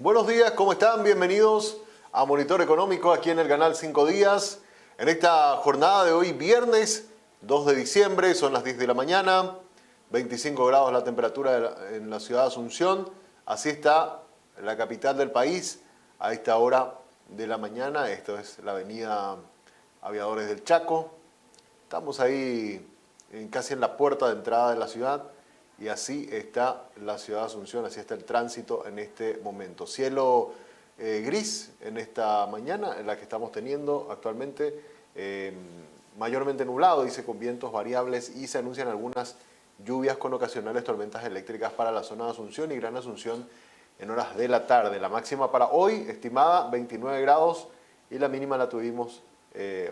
Buenos días, ¿cómo están? Bienvenidos a Monitor Económico aquí en el canal 5 Días. En esta jornada de hoy, viernes 2 de diciembre, son las 10 de la mañana, 25 grados la temperatura en la ciudad de Asunción. Así está la capital del país a esta hora de la mañana. Esto es la avenida Aviadores del Chaco. Estamos ahí casi en la puerta de entrada de la ciudad. Y así está la ciudad de Asunción, así está el tránsito en este momento. Cielo gris en esta mañana, en la que estamos teniendo actualmente, mayormente nublado, dice, con vientos variables, y se anuncian algunas lluvias con ocasionales tormentas eléctricas para la zona de Asunción y Gran Asunción en horas de la tarde. La máxima para hoy, estimada, 29 grados, y la mínima la tuvimos,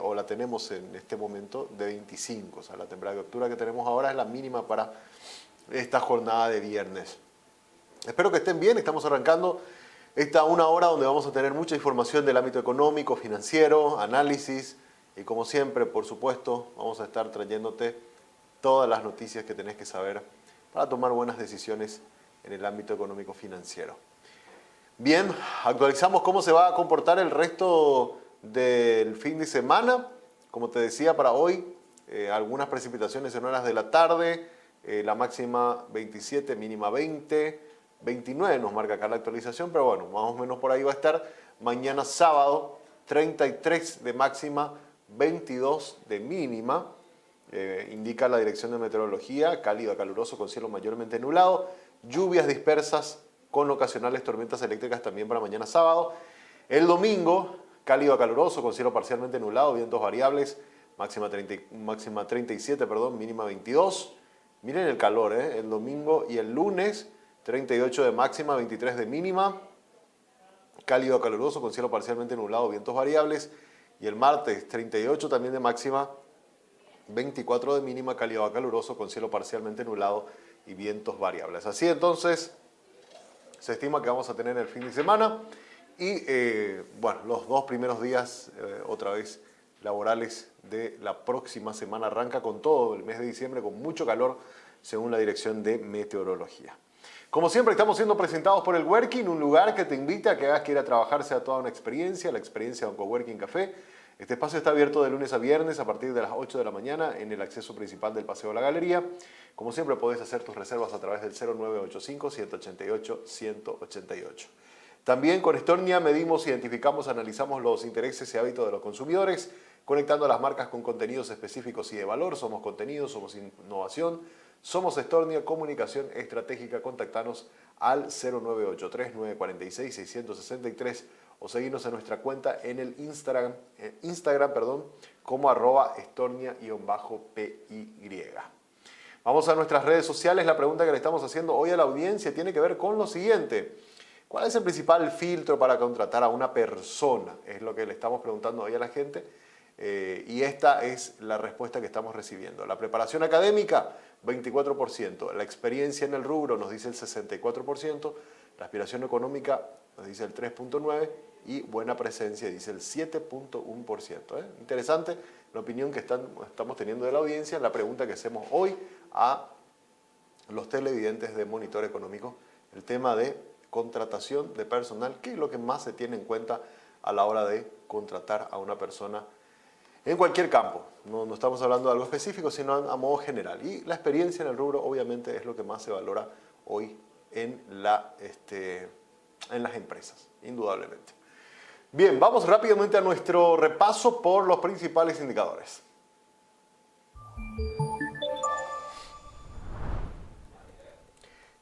o la tenemos en este momento, de 25. O sea, la temperatura que tenemos ahora es la mínima para esta jornada de viernes. Espero que estén bien. Estamos arrancando esta una hora donde vamos a tener mucha información del ámbito económico, financiero, análisis y, como siempre, por supuesto, vamos a estar trayéndote todas las noticias que tenés que saber para tomar buenas decisiones en el ámbito económico financiero. Bien, actualizamos cómo se va a comportar el resto del fin de semana. Como te decía, para hoy algunas precipitaciones en horas de la tarde. La máxima 27, mínima 20, 29 nos marca acá la actualización, pero bueno, más o menos por ahí va a estar. Mañana sábado, 33 de máxima, 22 de mínima. Indica la Dirección de Meteorología, cálido a caluroso con cielo mayormente nublado. Lluvias dispersas con ocasionales tormentas eléctricas también para mañana sábado. El domingo, cálido a caluroso con cielo parcialmente nublado, vientos variables, máxima 37, mínima 22. Miren el calor, el domingo y el lunes, 38 de máxima, 23 de mínima, cálido a caluroso con cielo parcialmente nublado, vientos variables. Y el martes, 38 también de máxima, 24 de mínima, cálido a caluroso con cielo parcialmente nublado y vientos variables. Así entonces, se estima que vamos a tener el fin de semana y, bueno, los dos primeros días, otra vez, laborales de la próxima semana. Arranca con todo el mes de diciembre con mucho calor según la Dirección de Meteorología. Como siempre, estamos siendo presentados por el Working, un lugar que te invita a que hagas que ir a trabajar sea toda una experiencia, la experiencia de un Coworking Café. Este espacio está abierto de lunes a viernes a partir de las 8 de la mañana en el acceso principal del Paseo de la Galería. Como siempre, puedes hacer tus reservas a través del 0985-188-188. También con Estornia medimos, identificamos, analizamos los intereses y hábitos de los consumidores, conectando a las marcas con contenidos específicos y de valor. Somos contenido, somos innovación, somos Estornia, comunicación estratégica. Contactanos al 0983-946-663 o seguirnos en nuestra cuenta en el Instagram como @Estornia_PY. Vamos a nuestras redes sociales. La pregunta que le estamos haciendo hoy a la audiencia tiene que ver con lo siguiente. ¿Cuál es el principal filtro para contratar a una persona? Es lo que le estamos preguntando hoy a la gente. Y esta es la respuesta que estamos recibiendo. La preparación académica, 24%. La experiencia en el rubro nos dice el 64%. La aspiración económica nos dice el 3.9%. Y buena presencia dice el 7.1%. Interesante la opinión que estamos teniendo de la audiencia. La pregunta que hacemos hoy a los televidentes de Monitor Económico. El tema de contratación de personal, que es lo que más se tiene en cuenta a la hora de contratar a una persona en cualquier campo. No estamos hablando de algo específico, sino a modo general. Y la experiencia en el rubro obviamente es lo que más se valora hoy en las empresas, indudablemente. Bien, vamos rápidamente a nuestro repaso por los principales indicadores.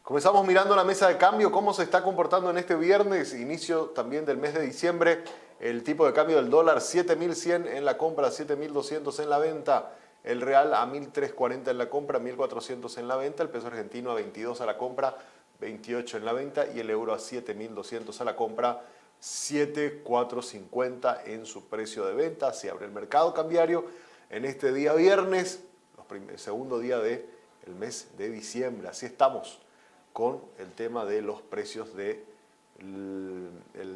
Comenzamos mirando la mesa de cambio, cómo se está comportando en este viernes, inicio también del mes de diciembre. El tipo de cambio del dólar, 7.100 en la compra, 7.200 en la venta. El real a 1.340 en la compra, 1.400 en la venta. El peso argentino a 22 a la compra, 28 en la venta. Y el euro a 7.200 a la compra, 7.450 en su precio de venta. Se abre el mercado cambiario en este día viernes, el segundo día del mes de diciembre. Así estamos con el tema de los precios del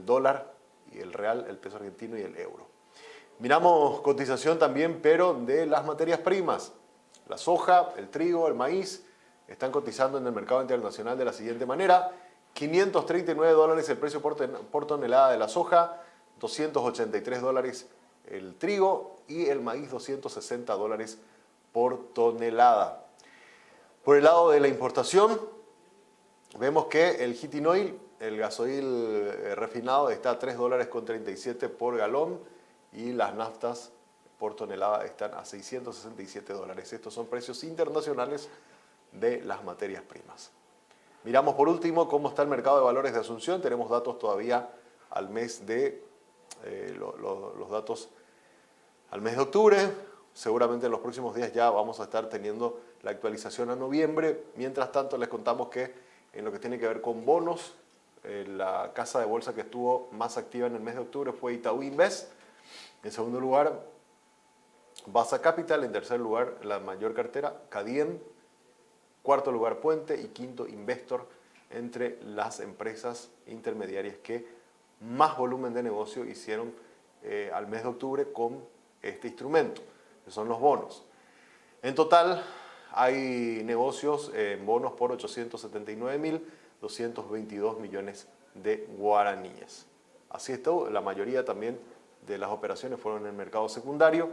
dólar y el real, el peso argentino y el euro. Miramos cotización también, pero de las materias primas. La soja, el trigo, el maíz están cotizando en el mercado internacional de la siguiente manera. $539 el precio por tonelada de la soja, $283 el trigo y el maíz $260 por tonelada. Por el lado de la importación, vemos que el heating oil, el gasoil refinado, está a $3.37 por galón y las naftas por tonelada están a $667. Estos son precios internacionales de las materias primas. Miramos por último cómo está el mercado de valores de Asunción. Tenemos datos todavía al mes de los datos al mes de octubre. Seguramente en los próximos días ya vamos a estar teniendo la actualización a noviembre. Mientras tanto, les contamos que en lo que tiene que ver con bonos, la casa de bolsa que estuvo más activa en el mes de octubre fue Itaú Invest. En segundo lugar, Basa Capital. En tercer lugar, la mayor cartera, Cadiem. Cuarto lugar, Puente. Y quinto, Investor, entre las empresas intermediarias que más volumen de negocio hicieron al mes de octubre con este instrumento, que son los bonos. En total, hay negocios en bonos por 879.222 millones de guaraníes. Así estuvo, la mayoría también de las operaciones fueron en el mercado secundario,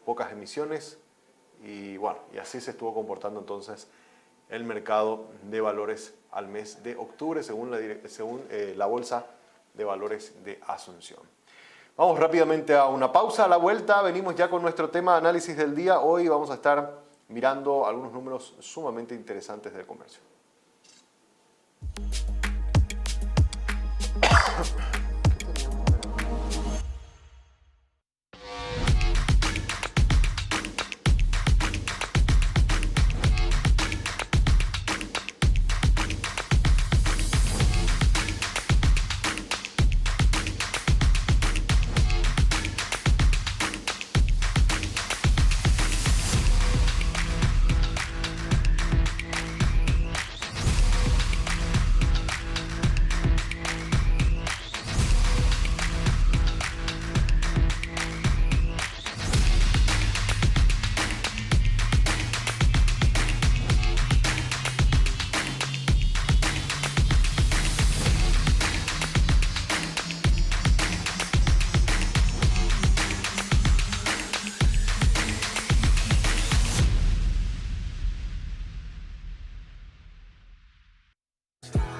pocas emisiones y bueno, y así se estuvo comportando entonces el mercado de valores al mes de octubre según la Bolsa de Valores de Asunción. Vamos rápidamente a una pausa. A la vuelta venimos ya con nuestro tema de análisis del día. Hoy vamos a estar mirando algunos números sumamente interesantes del comercio.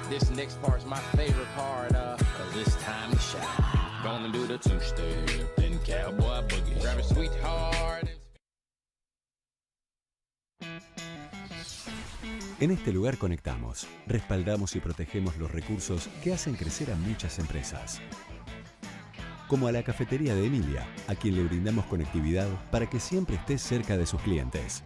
This next part's my favorite part of this time to shine. Gonna do the two-step, then cowboy boogie. Grab a sweetheart. En este lugar conectamos, respaldamos y protegemos los recursos que hacen crecer a muchas empresas. Como a la cafetería de Emilia, a quien le brindamos conectividad para que siempre esté cerca de sus clientes.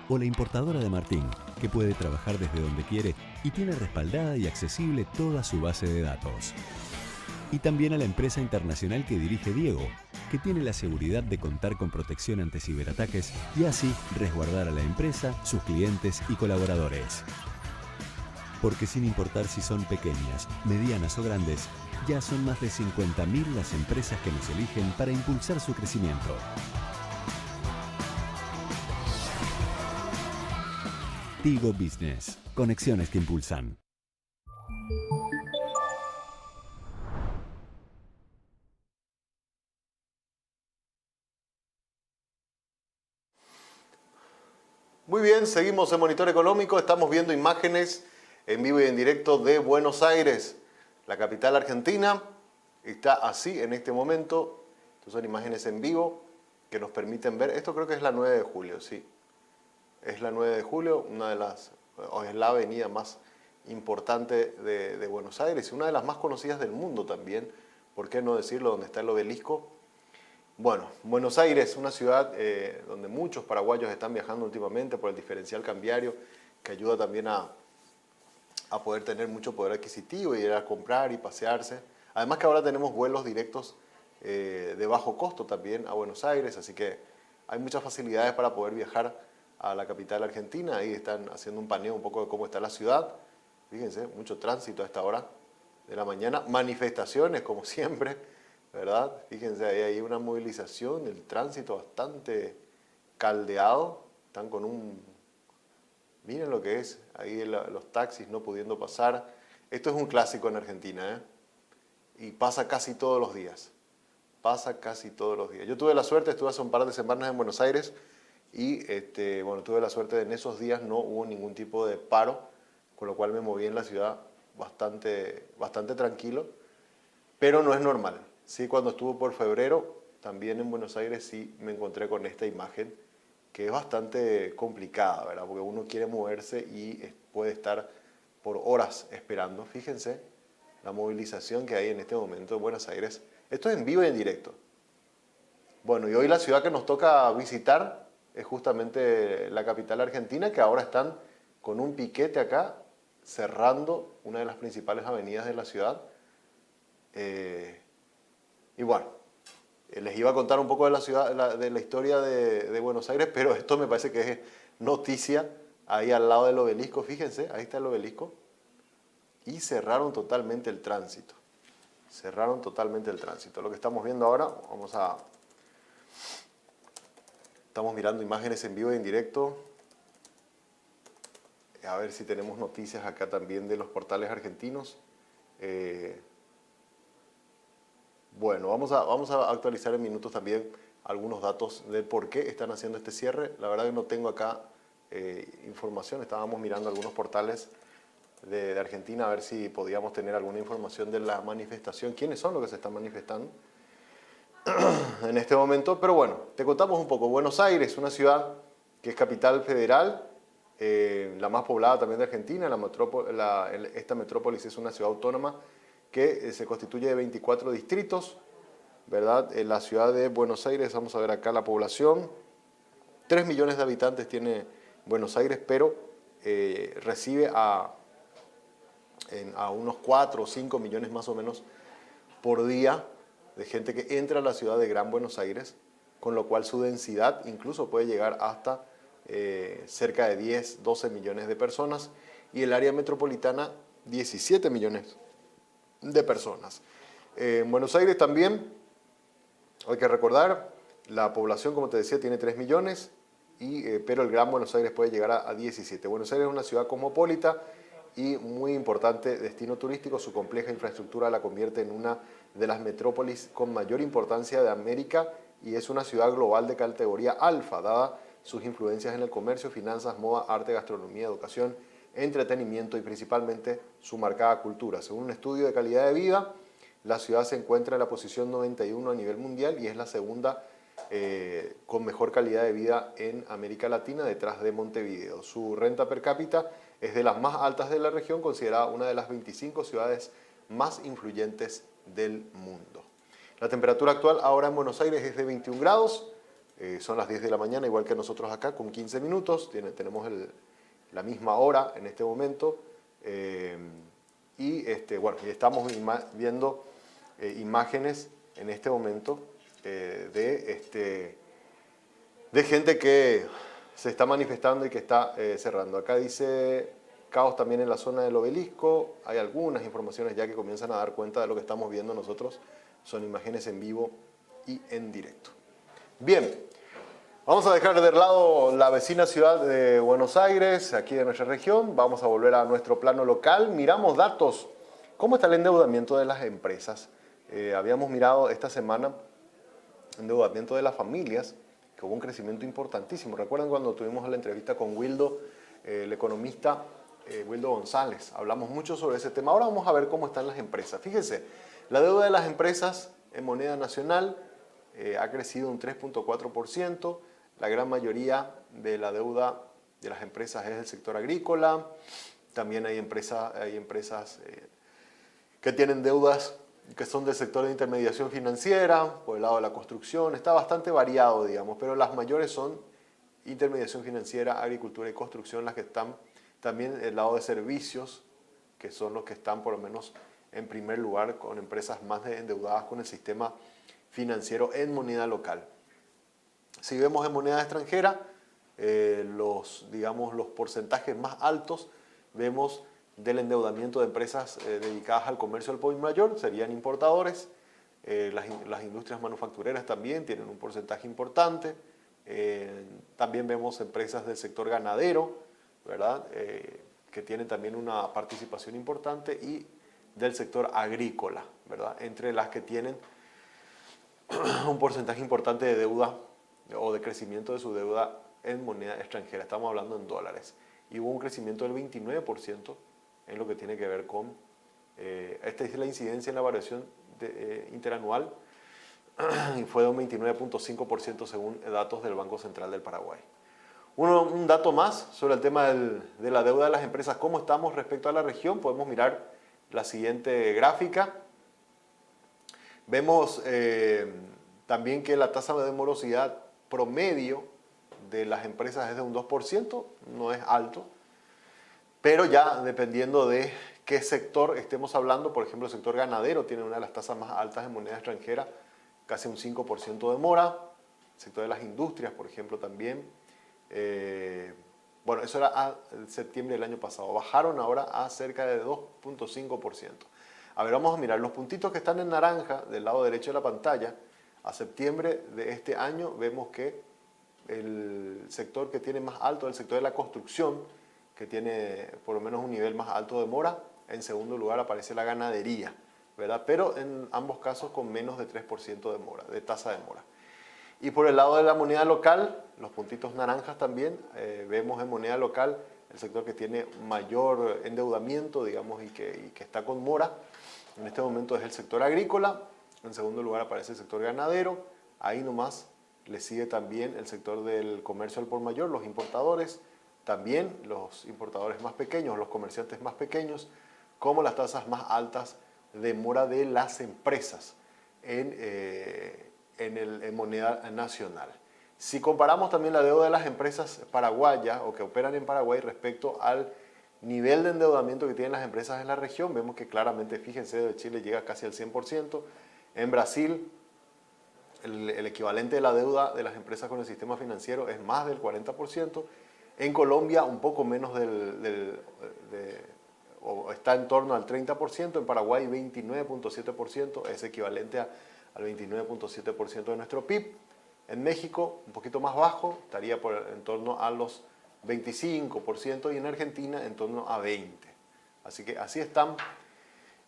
O la importadora de Martín, que puede trabajar desde donde quiere y tiene respaldada y accesible toda su base de datos. Y también a la empresa internacional que dirige Diego, que tiene la seguridad de contar con protección ante ciberataques y así resguardar a la empresa, sus clientes y colaboradores. Porque sin importar si son pequeñas, medianas o grandes, ya son más de 50.000 las empresas que nos eligen para impulsar su crecimiento. Tigo Business. Conexiones que impulsan. Muy bien, seguimos en Monitor Económico. Estamos viendo imágenes en vivo y en directo de Buenos Aires, la capital argentina. Está así en este momento. Estas son imágenes en vivo que nos permiten ver. Esto creo que es la 9 de julio, sí. Es la 9 de julio, o es la avenida más importante de Buenos Aires y una de las más conocidas del mundo también, ¿por qué no decirlo?, donde está el obelisco. Bueno, Buenos Aires, una ciudad donde muchos paraguayos están viajando últimamente por el diferencial cambiario, que ayuda también a poder tener mucho poder adquisitivo y ir a comprar y pasearse. Además que ahora tenemos vuelos directos de bajo costo también a Buenos Aires, así que hay muchas facilidades para poder viajar a la capital argentina. Ahí están haciendo un paneo un poco de cómo está la ciudad. Fíjense, mucho tránsito a esta hora de la mañana. Manifestaciones, como siempre, ¿verdad? Fíjense, ahí hay una movilización, el tránsito bastante caldeado. Están con miren lo que es, ahí los taxis no pudiendo pasar. Esto es un clásico en Argentina, ¿eh? Y pasa casi todos los días. Pasa casi todos los días. Yo tuve la suerte, estuve hace un par de semanas en Buenos Aires y bueno, tuve la suerte de en esos días no hubo ningún tipo de paro, con lo cual me moví en la ciudad bastante tranquilo, pero no es normal. Sí, cuando estuve por febrero, también en Buenos Aires sí me encontré con esta imagen que es bastante complicada, ¿verdad? Porque uno quiere moverse y puede estar por horas esperando. Fíjense la movilización que hay en este momento en Buenos Aires. Esto es en vivo y en directo. Bueno, y hoy la ciudad que nos toca visitar es justamente la capital argentina, que ahora están con un piquete acá, cerrando una de las principales avenidas de la ciudad. Y bueno, les iba a contar un poco de la ciudad, de la historia de Buenos Aires, pero esto me parece que es noticia. Ahí al lado del obelisco, fíjense, ahí está el obelisco. Y cerraron totalmente el tránsito. Cerraron totalmente el tránsito. Lo que estamos viendo ahora, estamos mirando imágenes en vivo y en directo. A ver si tenemos noticias acá también de los portales argentinos. Bueno, vamos a actualizar en minutos también algunos datos de por qué están haciendo este cierre. La verdad que no tengo acá información. Estábamos mirando algunos portales de Argentina a ver si podíamos tener alguna información de la manifestación. ¿Quiénes son los que se están manifestando en este momento? Pero bueno, te contamos un poco. Buenos Aires, una ciudad que es capital federal, la más poblada también de Argentina. Esta metrópolis es una ciudad autónoma que se constituye de 24 distritos, ¿verdad? En la ciudad de Buenos Aires, vamos a ver acá la población. 3 millones de habitantes tiene Buenos Aires, pero recibe a unos 4 o 5 millones más o menos por día de gente que entra a la ciudad de Gran Buenos Aires, con lo cual su densidad incluso puede llegar hasta cerca de 10, 12 millones de personas, y el área metropolitana 17 millones de personas. En Buenos Aires también hay que recordar, la población, como te decía, tiene 3 millones, pero el Gran Buenos Aires puede llegar a 17. Buenos Aires es una ciudad cosmopolita y muy importante destino turístico. Su compleja infraestructura la convierte en una de las metrópolis con mayor importancia de América y es una ciudad global de categoría alfa, dada sus influencias en el comercio, finanzas, moda, arte, gastronomía, educación, entretenimiento y principalmente su marcada cultura. Según un estudio de calidad de vida, la ciudad se encuentra en la posición 91 a nivel mundial y es la segunda con mejor calidad de vida en América Latina, detrás de Montevideo. Su renta per cápita es de las más altas de la región, considerada una de las 25 ciudades más influyentes del mundo. La temperatura actual ahora en Buenos Aires es de 21 grados, son las 10 de la mañana, igual que nosotros acá, con 15 minutos, tenemos la misma hora en este momento, bueno, y estamos viendo imágenes en este momento de gente que se está manifestando y que está cerrando. Acá dice caos también en la zona del obelisco. Hay algunas informaciones ya que comienzan a dar cuenta de lo que estamos viendo nosotros. Son imágenes en vivo y en directo. Bien, vamos a dejar de lado la vecina ciudad de Buenos Aires, aquí de nuestra región. Vamos a volver a nuestro plano local. Miramos datos. ¿Cómo está el endeudamiento de las empresas? Habíamos mirado esta semana endeudamiento de las familias, que hubo un crecimiento importantísimo. ¿Recuerdan cuando tuvimos la entrevista con Wildo, el economista Wildo González? Hablamos mucho sobre ese tema. Ahora vamos a ver cómo están las empresas. Fíjense, la deuda de las empresas en moneda nacional ha crecido un 3.4%. La gran mayoría de la deuda de las empresas es del sector agrícola. También hay empresas que tienen deudas que son del sector de intermediación financiera, por el lado de la construcción. Está bastante variado, digamos, pero las mayores son intermediación financiera, agricultura y construcción, las que están también del lado de servicios, que son los que están por lo menos en primer lugar con empresas más endeudadas con el sistema financiero en moneda local. Si vemos en moneda extranjera, los porcentajes más altos, vemos del endeudamiento de empresas dedicadas al comercio al por mayor, serían importadores. Las industrias manufactureras también tienen un porcentaje importante. También vemos empresas del sector ganadero, ¿verdad? que tienen también una participación importante, y del sector agrícola, ¿verdad? Entre las que tienen un porcentaje importante de deuda o de crecimiento de su deuda en moneda extranjera. Estamos hablando en dólares. Y hubo un crecimiento del 29% en lo que tiene que ver con, esta es la incidencia en la variación interanual, y fue de un 29.5% según datos del Banco Central del Paraguay. Un dato más sobre el tema de la deuda de las empresas, cómo estamos respecto a la región. Podemos mirar la siguiente gráfica. Vemos también que la tasa de morosidad promedio de las empresas es de un 2%, no es alto, pero ya dependiendo de qué sector estemos hablando, por ejemplo, el sector ganadero tiene una de las tasas más altas en moneda extranjera, casi un 5% de mora. El sector de las industrias, por ejemplo, también. Bueno, eso era en septiembre del año pasado. Bajaron ahora a cerca de 2.5%. A ver, vamos a mirar los puntitos que están en naranja del lado derecho de la pantalla. A septiembre de este año vemos que el sector que tiene más alto es el sector de la construcción, que tiene por lo menos un nivel más alto de mora. En segundo lugar aparece la ganadería, ¿verdad? Pero en ambos casos con menos de 3% de mora, de tasa de mora. Y por el lado de la moneda local, los puntitos naranjas también, vemos en moneda local el sector que tiene mayor endeudamiento, digamos, y que está con mora. En este momento es el sector agrícola. En segundo lugar aparece el sector ganadero. Ahí nomás le sigue también el sector del comercio al por mayor, los importadores, también los importadores más pequeños, los comerciantes más pequeños, como las tasas más altas de mora de las empresas en moneda nacional. Si comparamos también la deuda de las empresas paraguayas o que operan en Paraguay respecto al nivel de endeudamiento que tienen las empresas en la región, vemos que claramente, fíjense, de Chile llega casi al 100%. En Brasil, el equivalente de la deuda de las empresas con el sistema financiero es más del 40%. En Colombia, un poco menos o está en torno al 30%. En Paraguay, 29.7%, es equivalente al 29.7% de nuestro PIB. En México, un poquito más bajo, estaría en torno a los 25%, y en Argentina en torno a 20%. Así que así están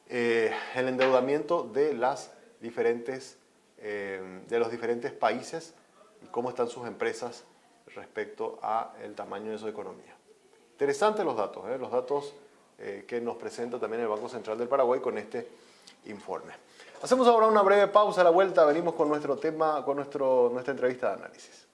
el endeudamiento de los diferentes países y cómo están sus empresas respecto al tamaño de su economía. Interesantes los datos que nos presenta también el Banco Central del Paraguay con este informe. Hacemos ahora una breve pausa. A la vuelta venimos con nuestro tema, con nuestra entrevista de análisis.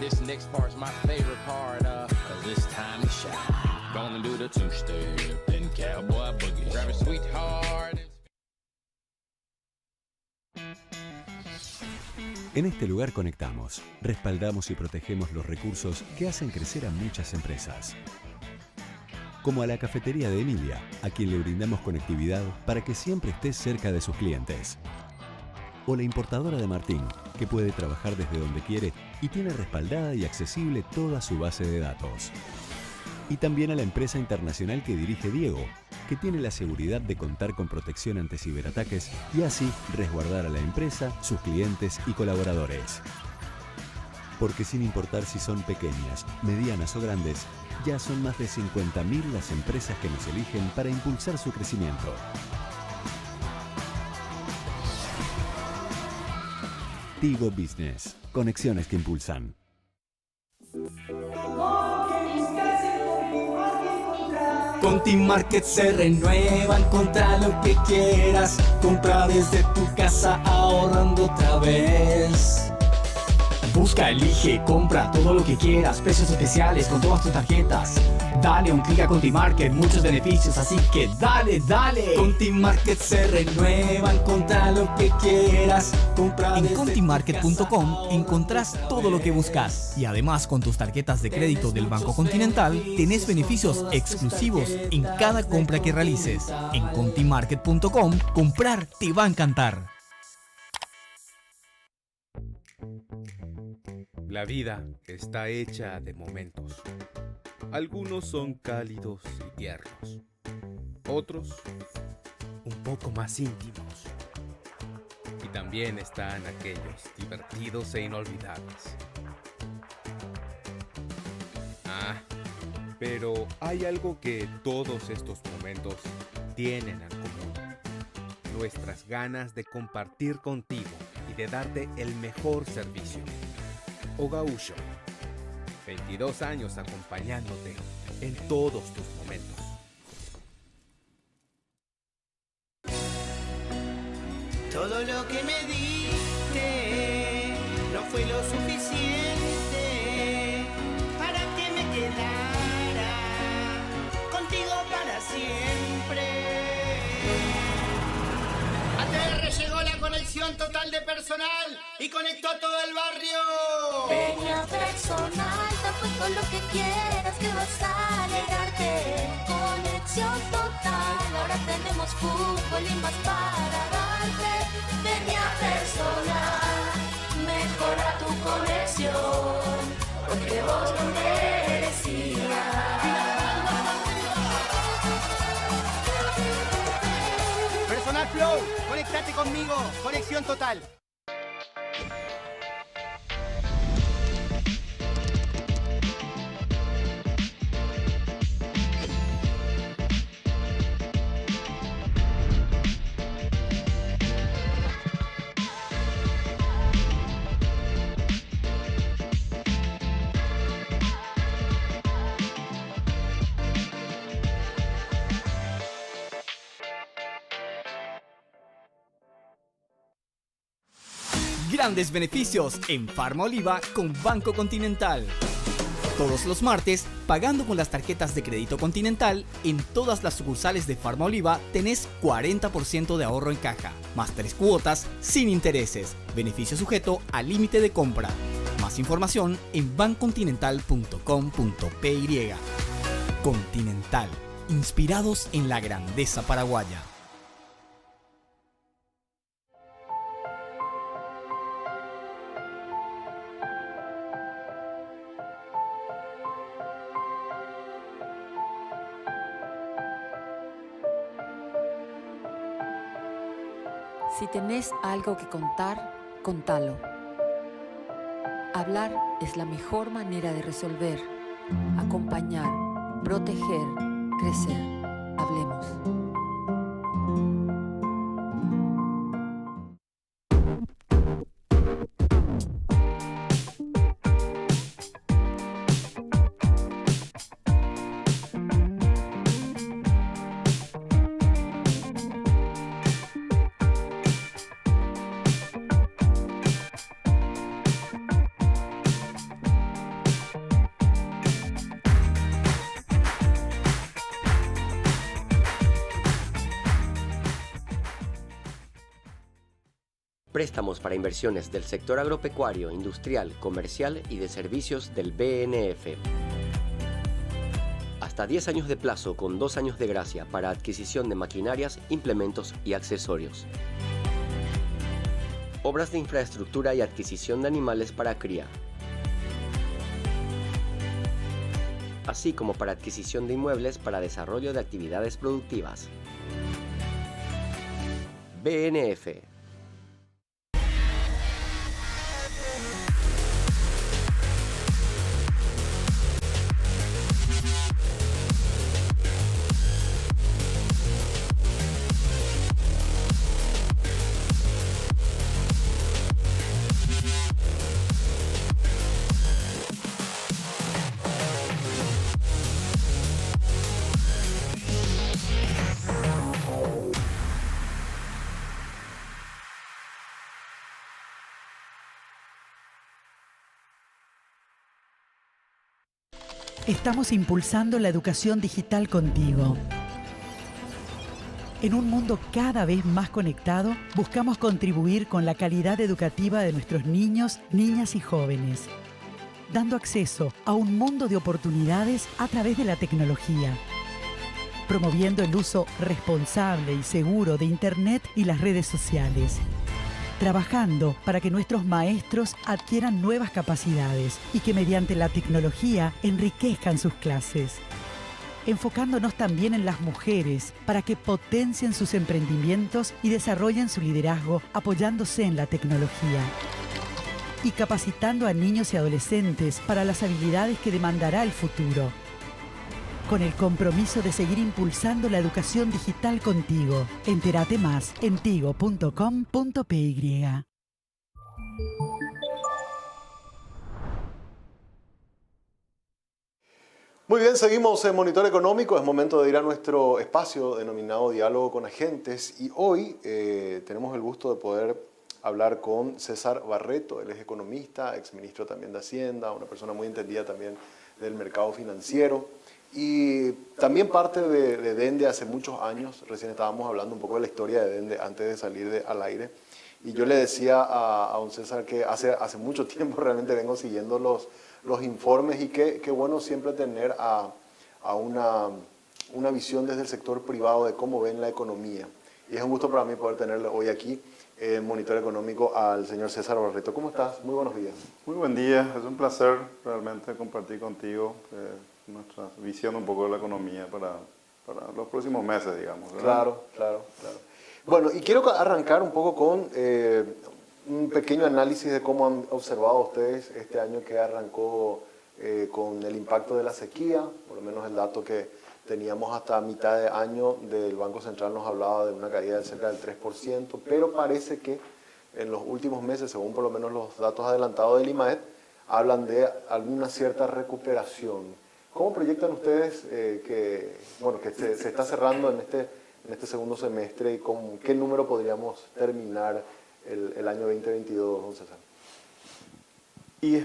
This next part's my favorite part, cause it's time to shine. Gonna do the two-step and cowboy boogie. Grab a sweetheart. En este lugar conectamos, respaldamos y protegemos los recursos que hacen crecer a muchas empresas. Como a la cafetería de Emilia, a quien le brindamos conectividad para que siempre esté cerca de sus clientes. O la importadora de Martín, que puede trabajar desde donde quiere y tiene respaldada y accesible toda su base de datos. Y también a la empresa internacional que dirige Diego, que tiene la seguridad de contar con protección ante ciberataques y así resguardar a la empresa, sus clientes y colaboradores. Porque sin importar si son pequeñas, medianas o grandes, ya son más de 50.000 las empresas que nos eligen para impulsar su crecimiento. Tigo Business. Conexiones que impulsan. Porque buscas el Conti Market se renueva, encontra lo que quieras. Compra desde tu casa ahorrando otra vez. Busca, elige, compra todo lo que quieras. Precios especiales con todas tus tarjetas. Dale un clic a Conti Market, muchos beneficios, así que dale, dale. Conti Market se renueva, encontra lo que quieras. Compra en contimarket.com encontrás todo lo que buscas. Y además con tus tarjetas de crédito del Banco Continental tenés beneficios exclusivos en cada compra que realices. En contimarket.com comprar te va a encantar. La vida está hecha de momentos. Algunos son cálidos y tiernos, otros un poco más íntimos. Y también están aquellos divertidos e inolvidables. Pero hay algo que todos estos momentos tienen en común: nuestras ganas de compartir contigo y de darte el mejor servicio. Ogausho, 22 años acompañándote en todos tus momentos. Todo lo que me diste no fue lo suficiente para que me quedara contigo para siempre. ATR llegó la conexión total de personal y conectó a todo el barrio. Peña Personal, te apuesto lo que quieras que vas a alegrarte. Conexión total, ahora tenemos fútbol y más para darte. Peña Personal, mejora tu conexión, porque vos lo merecías. Personal Flow, conectate conmigo, conexión total. Grandes beneficios en Farma Oliva con Banco Continental. Todos los martes, pagando con las tarjetas de crédito Continental, en todas las sucursales de Farma Oliva tenés 40% de ahorro en caja, más 3 cuotas sin intereses. Beneficio sujeto al límite de compra. Más información en bancontinental.com.py. Continental, inspirados en la grandeza paraguaya. Si tenés algo que contar, contalo. Hablar es la mejor manera de resolver, acompañar, proteger, crecer. Hablemos. Préstamos para inversiones del sector agropecuario, industrial, comercial y de servicios del BNF. Hasta 10 años de plazo con 2 años de gracia para adquisición de maquinarias, implementos y accesorios. Obras de infraestructura y adquisición de animales para cría. Así como para adquisición de inmuebles para desarrollo de actividades productivas. BNF. Estamos impulsando la educación digital contigo. En un mundo cada vez más conectado, buscamos contribuir con la calidad educativa de nuestros niños, niñas y jóvenes, dando acceso a un mundo de oportunidades a través de la tecnología, promoviendo el uso responsable y seguro de Internet y las redes sociales, trabajando para que nuestros maestros adquieran nuevas capacidades y que mediante la tecnología enriquezcan sus clases, enfocándonos también en las mujeres para que potencien sus emprendimientos y desarrollen su liderazgo apoyándose en la tecnología, y capacitando a niños y adolescentes para las habilidades que demandará el futuro, con el compromiso de seguir impulsando la educación digital contigo. Entérate más en tigo.com.py. Muy bien, seguimos en Monitor Económico. Es momento de ir a nuestro espacio denominado Diálogo con Agentes. Y hoy tenemos el gusto de poder hablar con César Barreto. Él es economista, exministro también de Hacienda, una persona muy entendida también del mercado financiero. Y también parte de Dende hace muchos años. Recién estábamos hablando un poco de la historia de Dende antes de salir al aire. Y yo le decía a don César que hace mucho tiempo realmente vengo siguiendo los informes y qué bueno siempre tener a una visión desde el sector privado de cómo ven la economía. Y es un gusto para mí poder tenerle hoy aquí en Monitor Económico al señor César Barreto. ¿Cómo estás? Muy buenos días. Muy buen día, es un placer realmente compartir contigo nuestra visión un poco de la economía para los próximos meses, digamos, ¿verdad? Claro. Bueno, y quiero arrancar un poco con un pequeño análisis de cómo han observado ustedes este año que arrancó con el impacto de la sequía. Por lo menos el dato que teníamos hasta mitad de año del Banco Central nos hablaba de una caída de cerca del 3%, pero parece que en los últimos meses, según por lo menos los datos adelantados del IMAED, hablan de alguna cierta recuperación. ¿Cómo proyectan ustedes que se está cerrando en este segundo semestre y con qué número podríamos terminar el año 2022, don César? Y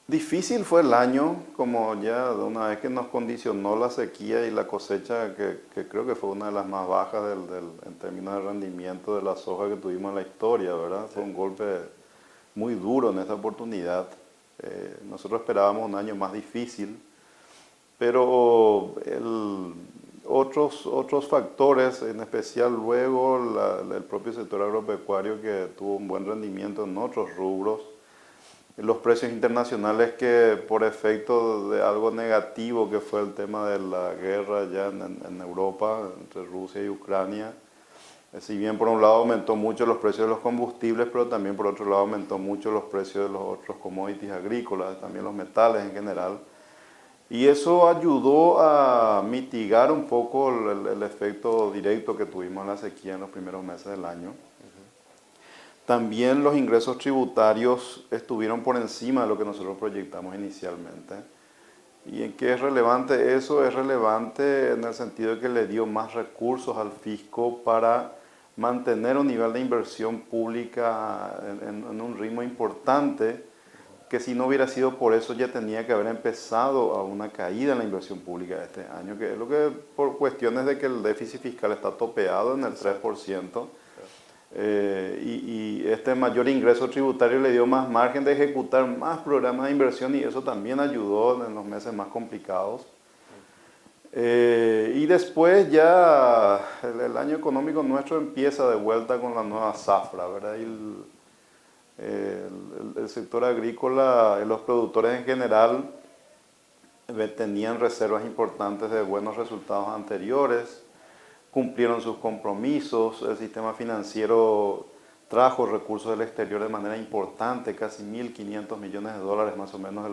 difícil fue el año, como ya de una vez que nos condicionó la sequía y la cosecha, que creo que fue una de las más bajas en términos de rendimiento de la soja que tuvimos en la historia, ¿verdad? Fue un golpe muy duro en esta oportunidad. Nosotros esperábamos un año más difícil, pero otros factores, en especial luego el propio sector agropecuario que tuvo un buen rendimiento en otros rubros, los precios internacionales que por efecto de algo negativo que fue el tema de la guerra ya en Europa entre Rusia y Ucrania, si bien por un lado aumentó mucho los precios de los combustibles, pero también por otro lado aumentó mucho los precios de los otros commodities agrícolas, también los metales en general. Y eso ayudó a mitigar un poco el efecto directo que tuvimos en la sequía en los primeros meses del año. También los ingresos tributarios estuvieron por encima de lo que nosotros proyectamos inicialmente. ¿Y en qué es relevante eso? Es relevante en el sentido de que le dio más recursos al fisco para mantener un nivel de inversión pública en un ritmo importante, que si no hubiera sido por eso ya tenía que haber empezado a una caída en la inversión pública este año, que es lo que por cuestiones de que el déficit fiscal está topeado en el 3%, y este mayor ingreso tributario le dio más margen de ejecutar más programas de inversión y eso también ayudó en los meses más complicados. Y después ya el año económico nuestro empieza de vuelta con la nueva zafra, ¿verdad? Y el sector agrícola, los productores en general tenían reservas importantes de buenos resultados anteriores, cumplieron sus compromisos, el sistema financiero trajo recursos del exterior de manera importante, casi 1.500 millones de dólares más o menos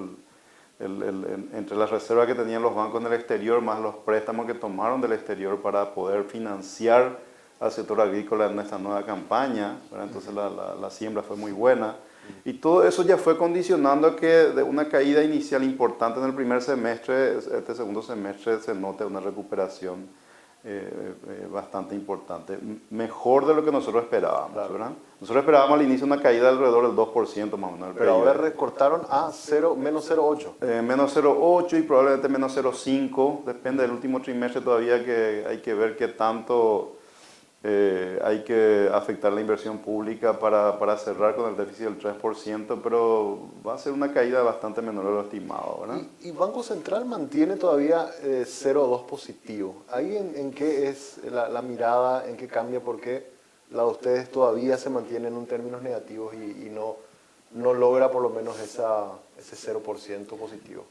entre las reservas que tenían los bancos en el exterior más los préstamos que tomaron del exterior para poder financiar al sector agrícola en esta nueva campaña, ¿verdad? Entonces la siembra fue muy buena y todo eso ya fue condicionando a que de una caída inicial importante en el primer semestre, este segundo semestre se note una recuperación bastante importante. Mejor de lo que nosotros esperábamos, ¿verdad? Nosotros esperábamos al inicio una caída de alrededor del 2% más o menos. Pero ahora recortaron a menos 0,8. Menos 0,8 y probablemente menos 0,5. Depende del último trimestre todavía, que hay que ver qué tanto hay que afectar la inversión pública para cerrar con el déficit del 3%, pero va a ser una caída bastante menor de lo estimado, ¿verdad? Y Banco Central mantiene todavía 0,2 positivo. ¿Ahí en qué es la mirada, en qué cambia? Porque la de ustedes todavía se mantiene en términos negativos y no logra por lo menos ese 0% positivo.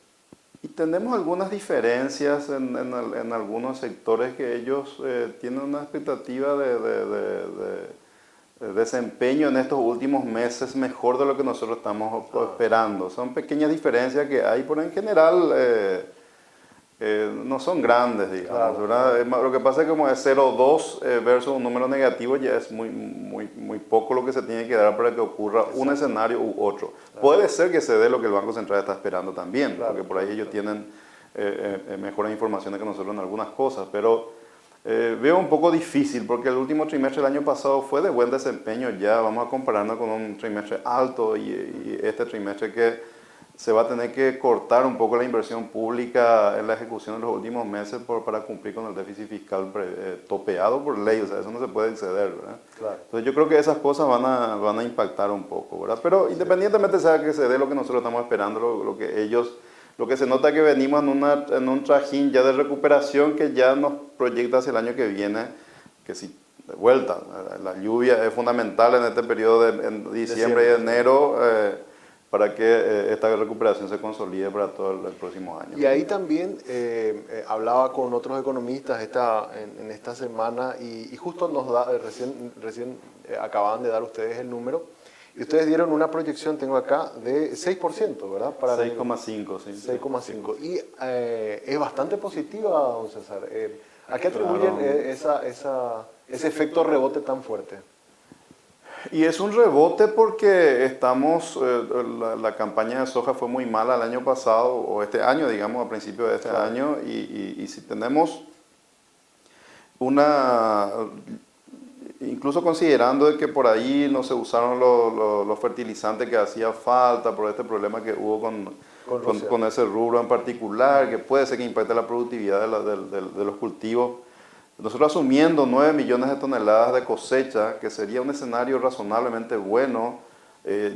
Y tenemos algunas diferencias en algunos sectores que ellos tienen una expectativa de desempeño en estos últimos meses mejor de lo que nosotros estamos esperando. Son pequeñas diferencias que hay, pero en general no son grandes, digamos, ¿verdad? Lo que pasa es que como es 0,2 versus un número negativo, ya es muy poco lo que se tiene que dar para que ocurra un escenario u otro. Puede ser que se dé lo que el Banco Central está esperando también, porque por ahí ellos tienen mejores informaciones que nosotros en algunas cosas, pero veo un poco difícil porque el último trimestre del año pasado fue de buen desempeño ya. Vamos a compararnos con un trimestre alto y este trimestre que se va a tener que cortar un poco la inversión pública en la ejecución de los últimos meses para cumplir con el déficit fiscal topeado por ley. O sea, eso no se puede exceder, ¿verdad? Claro. Entonces yo creo que esas cosas van a impactar un poco, ¿verdad? Pero independientemente sea que se dé lo que nosotros estamos esperando, lo que se nota es que venimos en un trajín ya de recuperación que ya nos proyecta hacia el año que viene, que si de vuelta, la lluvia es fundamental en este periodo en diciembre y enero, para que esta recuperación se consolide para todo el próximo año. Y ahí también hablaba con otros economistas en esta semana y justo recién acababan de dar ustedes el número y ustedes dieron una proyección, tengo acá, de 6%, ¿verdad? 6,5, sí. 6,5. Y es bastante positiva, don César. ¿A qué atribuyen ese efecto rebote tan fuerte? Y es un rebote porque la campaña de soja fue muy mala el año pasado, o este año, digamos, a principios de este año, y si tenemos incluso considerando de que por ahí no se usaron los fertilizantes que hacía falta por este problema que hubo con ese rubro en particular, que puede ser que impacte la productividad de los cultivos. Nosotros asumiendo 9 millones de toneladas de cosecha, que sería un escenario razonablemente bueno,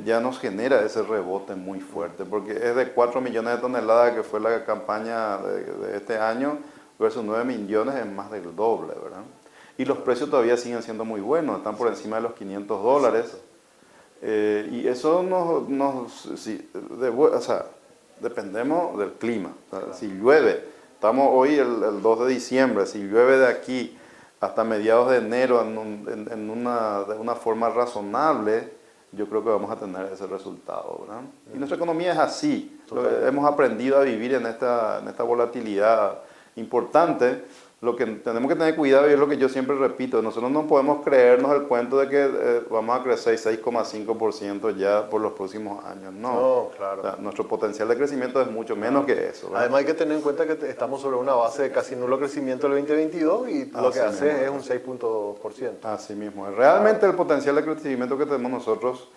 ya nos genera ese rebote muy fuerte, porque es de 4 millones de toneladas que fue la campaña de este año, versus 9 millones es más del doble, ¿verdad? Y los precios todavía siguen siendo muy buenos, están por encima de los $500. Y eso dependemos del clima. O sea, si llueve, estamos hoy el 2 de diciembre, si llueve de aquí hasta mediados de enero de una forma razonable, yo creo que vamos a tener ese resultado, ¿verdad? Y nuestra economía es así. Hemos aprendido a vivir en esta volatilidad importante. Lo que tenemos que tener cuidado, y es lo que yo siempre repito, nosotros no podemos creernos el cuento de que vamos a crecer 6,5% ya por los próximos años. No, claro. O sea, nuestro potencial de crecimiento es mucho menos que eso, ¿verdad? Además hay que tener en cuenta que estamos sobre una base de casi nulo crecimiento del 2022 y lo que hace es un 6,2%. Así mismo. Realmente el potencial de crecimiento que tenemos nosotros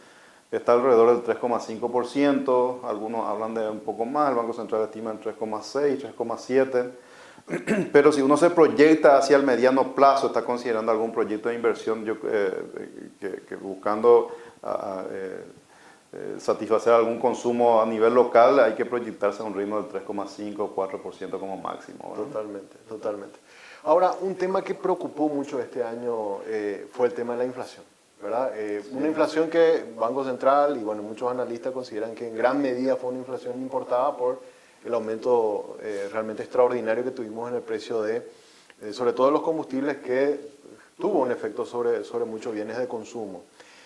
está alrededor del 3,5%, algunos hablan de un poco más, el Banco Central estima en 3,6, 3,7%. Pero si uno se proyecta hacia el mediano plazo, está considerando algún proyecto de inversión que buscando satisfacer algún consumo a nivel local, hay que proyectarse a un ritmo del 3,5 o 4% como máximo, ¿verdad? Totalmente. Ahora, un tema que preocupó mucho este año fue el tema de la inflación, ¿verdad? Una inflación que Banco Central y bueno, muchos analistas consideran que en gran medida fue una inflación importada por el aumento realmente extraordinario que tuvimos en el precio sobre todo de los combustibles, que tuvo un efecto sobre muchos bienes de consumo.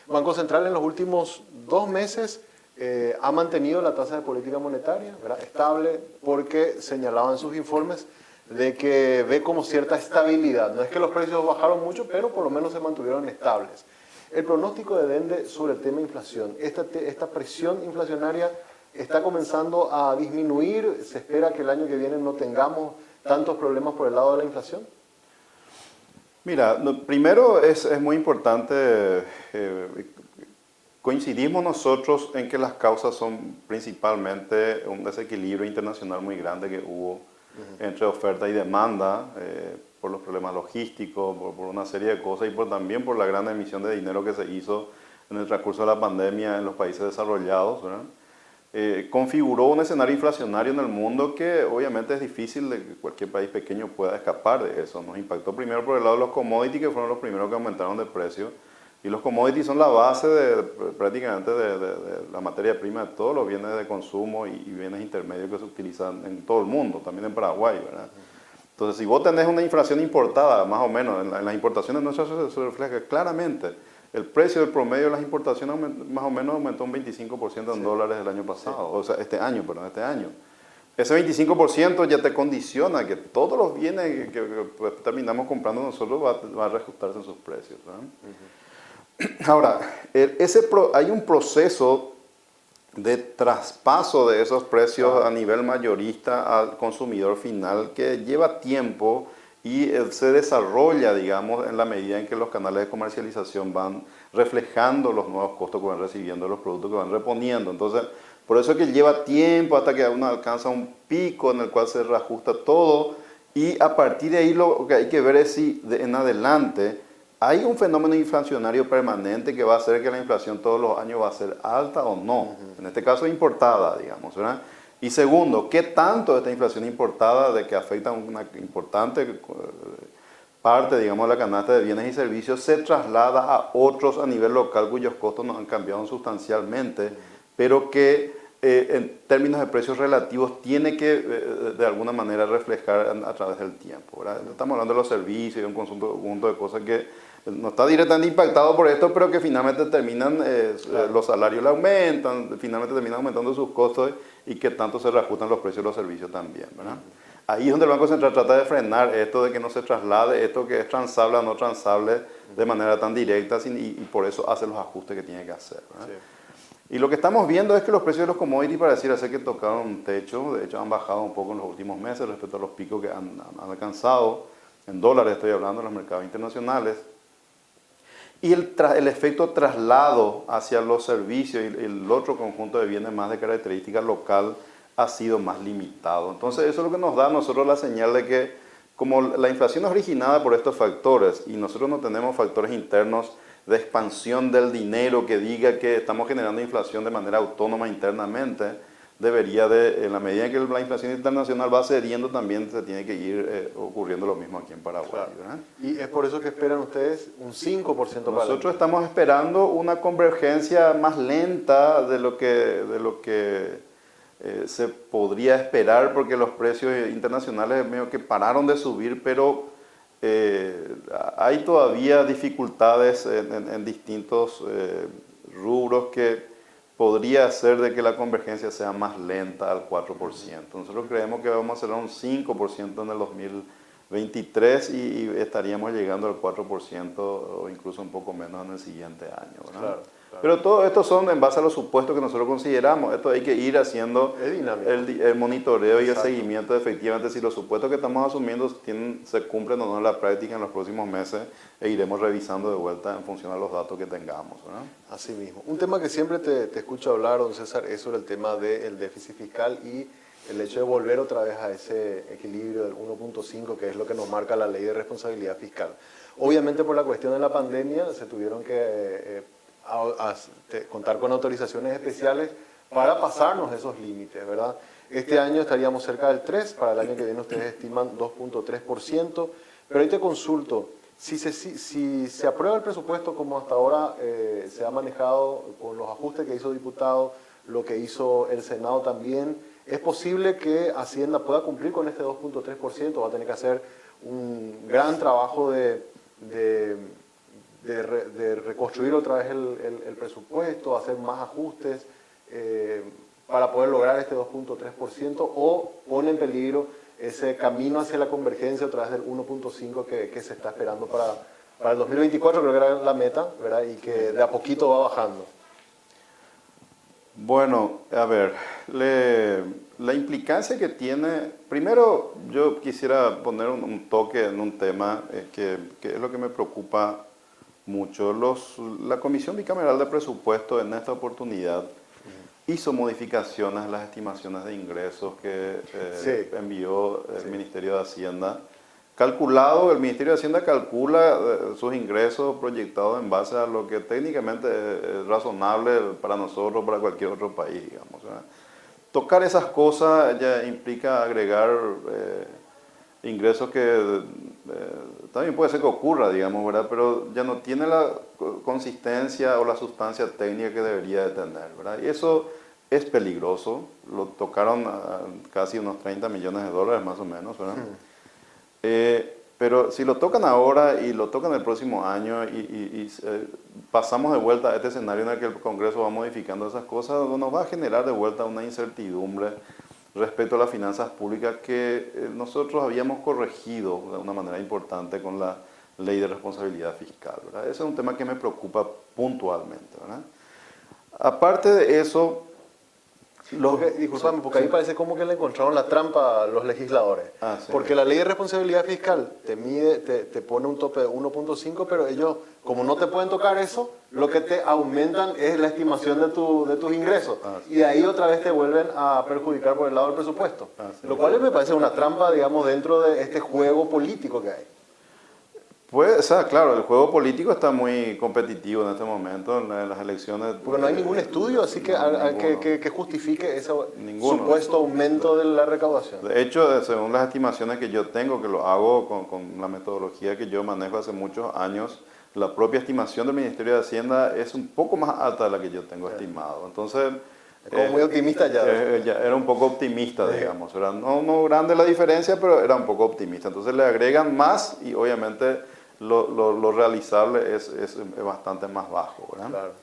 Banco Central en los últimos 2 meses ha mantenido la tasa de política monetaria, ¿verdad?, estable, porque señalaban sus informes de que ve como cierta estabilidad. No es que los precios bajaron mucho, pero por lo menos se mantuvieron estables. El pronóstico de Dende sobre el tema inflación, esta presión inflacionaria está comenzando a disminuir. ¿Se espera que el año que viene no tengamos tantos problemas por el lado de la inflación? Mira, primero es muy importante, coincidimos nosotros en que las causas son principalmente un desequilibrio internacional muy grande que hubo entre oferta y demanda, por los problemas logísticos, por una serie de cosas y también por la gran emisión de dinero que se hizo en el transcurso de la pandemia en los países desarrollados, ¿verdad? Configuró un escenario inflacionario en el mundo que obviamente es difícil de que cualquier país pequeño pueda escapar de eso. Nos impactó primero por el lado de los commodities, que fueron los primeros que aumentaron de precio. Y los commodities son la base prácticamente de la materia prima de todos los bienes de consumo y bienes intermedios que se utilizan en todo el mundo, también en Paraguay, ¿verdad? Entonces, si vos tenés una inflación importada, más o menos, en las importaciones nuestras se refleja claramente. El precio del promedio de las importaciones más o menos aumentó un 25% en dólares el año pasado, o sea, este año. Ese 25% ya te condiciona que todos los bienes que terminamos comprando nosotros va a reajustarse en sus precios, ¿verdad? Ahora, hay un proceso de traspaso de esos precios a nivel mayorista al consumidor final que lleva tiempo y se desarrolla, digamos, en la medida en que los canales de comercialización van reflejando los nuevos costos que van recibiendo los productos que van reponiendo. Entonces, por eso es que lleva tiempo hasta que uno alcanza un pico en el cual se reajusta todo y a partir de ahí lo que hay que ver es si en adelante hay un fenómeno inflacionario permanente que va a hacer que la inflación todos los años va a ser alta o no. En este caso importada, digamos, ¿verdad? Y segundo, ¿qué tanto esta inflación importada de que afecta a una importante parte, digamos, de la canasta de bienes y servicios se traslada a otros a nivel local cuyos costos no han cambiado sustancialmente, pero que en términos de precios relativos tiene que de alguna manera reflejar a través del tiempo, ¿verdad? Estamos hablando de los servicios y un conjunto de cosas que no está directamente impactado por esto, pero que finalmente terminan, los salarios le aumentan, finalmente terminan aumentando sus costos y que tanto se reajustan los precios de los servicios también, ¿verdad? Ahí es donde el Banco Central trata de frenar esto de que no se traslade, esto que es transable o no transable de manera tan directa y por eso hace los ajustes que tiene que hacer, ¿verdad? Sí. Y lo que estamos viendo es que los precios de los commodities pareciera ser que tocaron un techo, de hecho han bajado un poco en los últimos meses respecto a los picos que han alcanzado, en dólares estoy hablando, en los mercados internacionales. Y el efecto traslado hacia los servicios y el otro conjunto de bienes más de característica local ha sido más limitado. Entonces eso es lo que nos da a nosotros la señal de que como la inflación es originada por estos factores y nosotros no tenemos factores internos de expansión del dinero que diga que estamos generando inflación de manera autónoma internamente, debería en la medida en que la inflación internacional va cediendo, también se tiene que ir ocurriendo lo mismo aquí en Paraguay, ¿verdad? Y es por eso que esperan ustedes un 5% para nosotros estamos esperando una convergencia más lenta de lo que se podría esperar, porque los precios internacionales medio que pararon de subir, pero hay todavía dificultades en distintos rubros que podría hacer de que la convergencia sea más lenta al 4%. Nosotros creemos que vamos a hacer un 5% en el 2023 y estaríamos llegando al 4% o incluso un poco menos en el siguiente año, ¿verdad? Claro. Pero todo esto son en base a los supuestos que nosotros consideramos. Esto hay que ir haciendo el monitoreo y el seguimiento de efectivamente si los supuestos que estamos asumiendo se cumplen o no en la práctica en los próximos meses e iremos revisando de vuelta en función a los datos que tengamos, ¿verdad? Así mismo. Un tema que siempre te escucho hablar, don César, es sobre el tema del déficit fiscal y el hecho de volver otra vez a ese equilibrio del 1.5, que es lo que nos marca la ley de responsabilidad fiscal. Obviamente por la cuestión de la pandemia se tuvieron que contar con autorizaciones especiales para pasarnos esos límites, ¿verdad? Este año estaríamos cerca del 3%, para el año que viene ustedes estiman 2.3%, pero ahí te consulto, si se aprueba el presupuesto como hasta ahora se ha manejado con los ajustes que hizo el diputado, lo que hizo el Senado también, ¿es posible que Hacienda pueda cumplir con este 2.3%? ¿Va a tener que hacer un gran trabajo de reconstruir otra vez el presupuesto, hacer más ajustes para poder lograr este 2.3%, o pone en peligro ese camino hacia la convergencia a través del 1.5 que se está esperando para el 2024, creo que era la meta, ¿verdad? Y que de a poquito va bajando? Bueno, a ver, la implicancia que tiene, primero yo quisiera poner un toque en un tema que es lo que me preocupa mucho. La Comisión Bicameral de Presupuesto en esta oportunidad hizo modificaciones a las estimaciones de ingresos que envió el Ministerio de Hacienda. El Ministerio de Hacienda calcula sus ingresos proyectados en base a lo que técnicamente es razonable para nosotros, para cualquier otro país, digamos, ¿verdad? Tocar esas cosas ya implica agregar ingresos que también puede ser que ocurra, digamos, ¿verdad? Pero ya no tiene la consistencia o la sustancia técnica que debería de tener, ¿verdad? Y eso es peligroso. Lo tocaron a casi unos 30 millones de dólares más o menos, ¿verdad? Pero si lo tocan ahora y lo tocan el próximo año y pasamos de vuelta a este escenario en el que el Congreso va modificando esas cosas, nos va a generar de vuelta una incertidumbre respecto a las finanzas públicas que nosotros habíamos corregido de una manera importante con la Ley de Responsabilidad Fiscal, ¿verdad? Ese es un tema que me preocupa puntualmente, ¿verdad? Aparte de eso... Disculpame, porque ahí parece como que le encontraron la trampa a los legisladores. Porque la Ley de Responsabilidad Fiscal te pone un tope de 1.5, pero ellos, como no te pueden tocar eso, lo que te aumentan es la estimación de tus ingresos. Y de ahí otra vez te vuelven a perjudicar por el lado del presupuesto. Lo cual me parece una trampa, digamos, dentro de este juego político que hay. Pues, o sea, claro, el juego político está muy competitivo en este momento, en las elecciones. Porque no hay ningún estudio así que justifique ese supuesto aumento de la recaudación. De hecho, según las estimaciones que yo tengo, que lo hago con la metodología que yo manejo hace muchos años, la propia estimación del Ministerio de Hacienda es un poco más alta de la que yo tengo estimado. Entonces... Es como muy optimista ya. Era un poco optimista, digamos. Era no grande la diferencia, pero era un poco optimista. Entonces le agregan más y obviamente... Lo realizable es bastante más bajo, ¿verdad? Claro.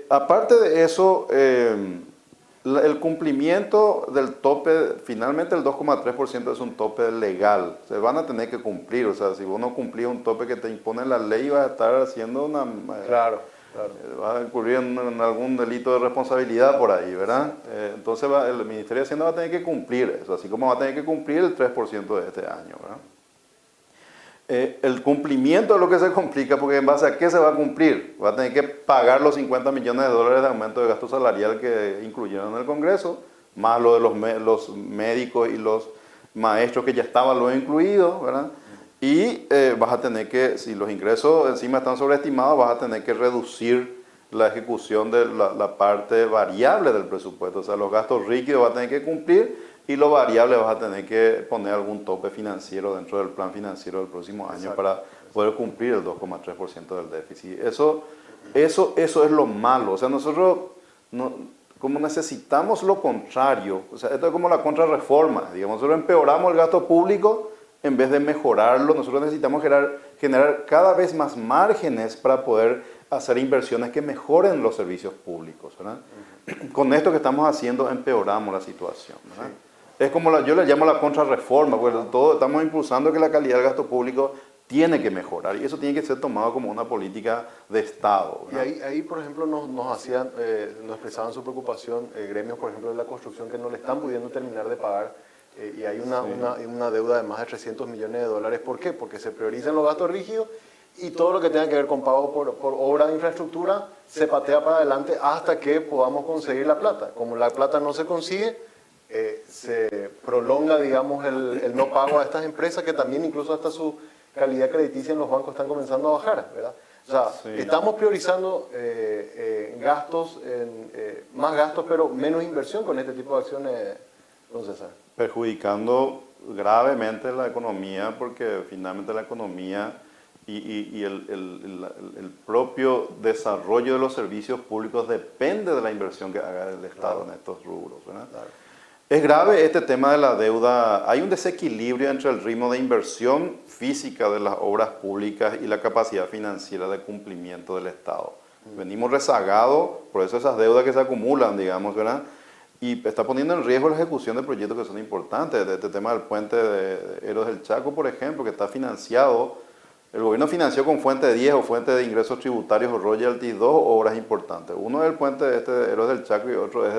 Aparte de eso, el cumplimiento del tope, finalmente el 2,3% es un tope legal. Se van a tener que cumplir, o sea, si vos no cumplís un tope que te impone la ley, vas a estar haciendo una... Claro. Vas a incurrir en algún delito de responsabilidad por ahí, ¿verdad? Entonces el Ministerio de Hacienda va a tener que cumplir eso, así como va a tener que cumplir el 3% de este año, ¿verdad? El cumplimiento es lo que se complica, porque en base a qué se va a cumplir. Va a tener que pagar los 50 millones de dólares de aumento de gasto salarial que incluyeron en el Congreso, más lo de los médicos y los maestros que ya estaban luego incluidos, ¿verdad? Y vas a tener que, si los ingresos encima están sobreestimados, vas a tener que reducir la ejecución de la parte variable del presupuesto. O sea, los gastos líquidos vas a tener que cumplir y lo variable vas a tener que poner algún tope financiero dentro del plan financiero del próximo año para poder cumplir el 2,3% del déficit. Eso es lo malo. O sea, nosotros como necesitamos lo contrario, o sea, esto es como la contrarreforma, digamos, nosotros empeoramos el gasto público en vez de mejorarlo. Nosotros necesitamos generar cada vez más márgenes para poder hacer inversiones que mejoren los servicios públicos, ¿verdad? Con esto que estamos haciendo empeoramos la situación, ¿verdad? Es como yo le llamo la contrarreforma, porque estamos impulsando que la calidad del gasto público tiene que mejorar y eso tiene que ser tomado como una política de Estado, ¿verdad? Y ahí por ejemplo, nos expresaban su preocupación gremios, por ejemplo, de la construcción, que no le están pudiendo terminar de pagar y hay una deuda de más de 300 millones de dólares. ¿Por qué? Porque se priorizan los gastos rígidos y todo lo que tenga que ver con pago por obra de infraestructura se patea para adelante hasta que podamos conseguir la plata. Como la plata no se consigue, se prolonga, digamos, el no pago a estas empresas, que también incluso hasta su calidad crediticia en los bancos están comenzando a bajar, ¿verdad? O sea, estamos priorizando gastos, más gastos, pero menos inversión con este tipo de acciones, don César. Perjudicando gravemente la economía, porque finalmente la economía y el propio desarrollo de los servicios públicos depende de la inversión que haga el Estado en estos rubros, ¿verdad? Claro. Es grave este tema de la deuda. Hay un desequilibrio entre el ritmo de inversión física de las obras públicas y la capacidad financiera de cumplimiento del Estado. Venimos rezagados, por eso esas deudas que se acumulan, digamos, ¿verdad? Y está poniendo en riesgo la ejecución de proyectos que son importantes. Este tema del puente de Héroes del Chaco, por ejemplo, que está financiado El gobierno financió con fuente 10 o fuente de ingresos tributarios o royalties 2 obras importantes. Uno es el puente de Héroes del Chaco y otro es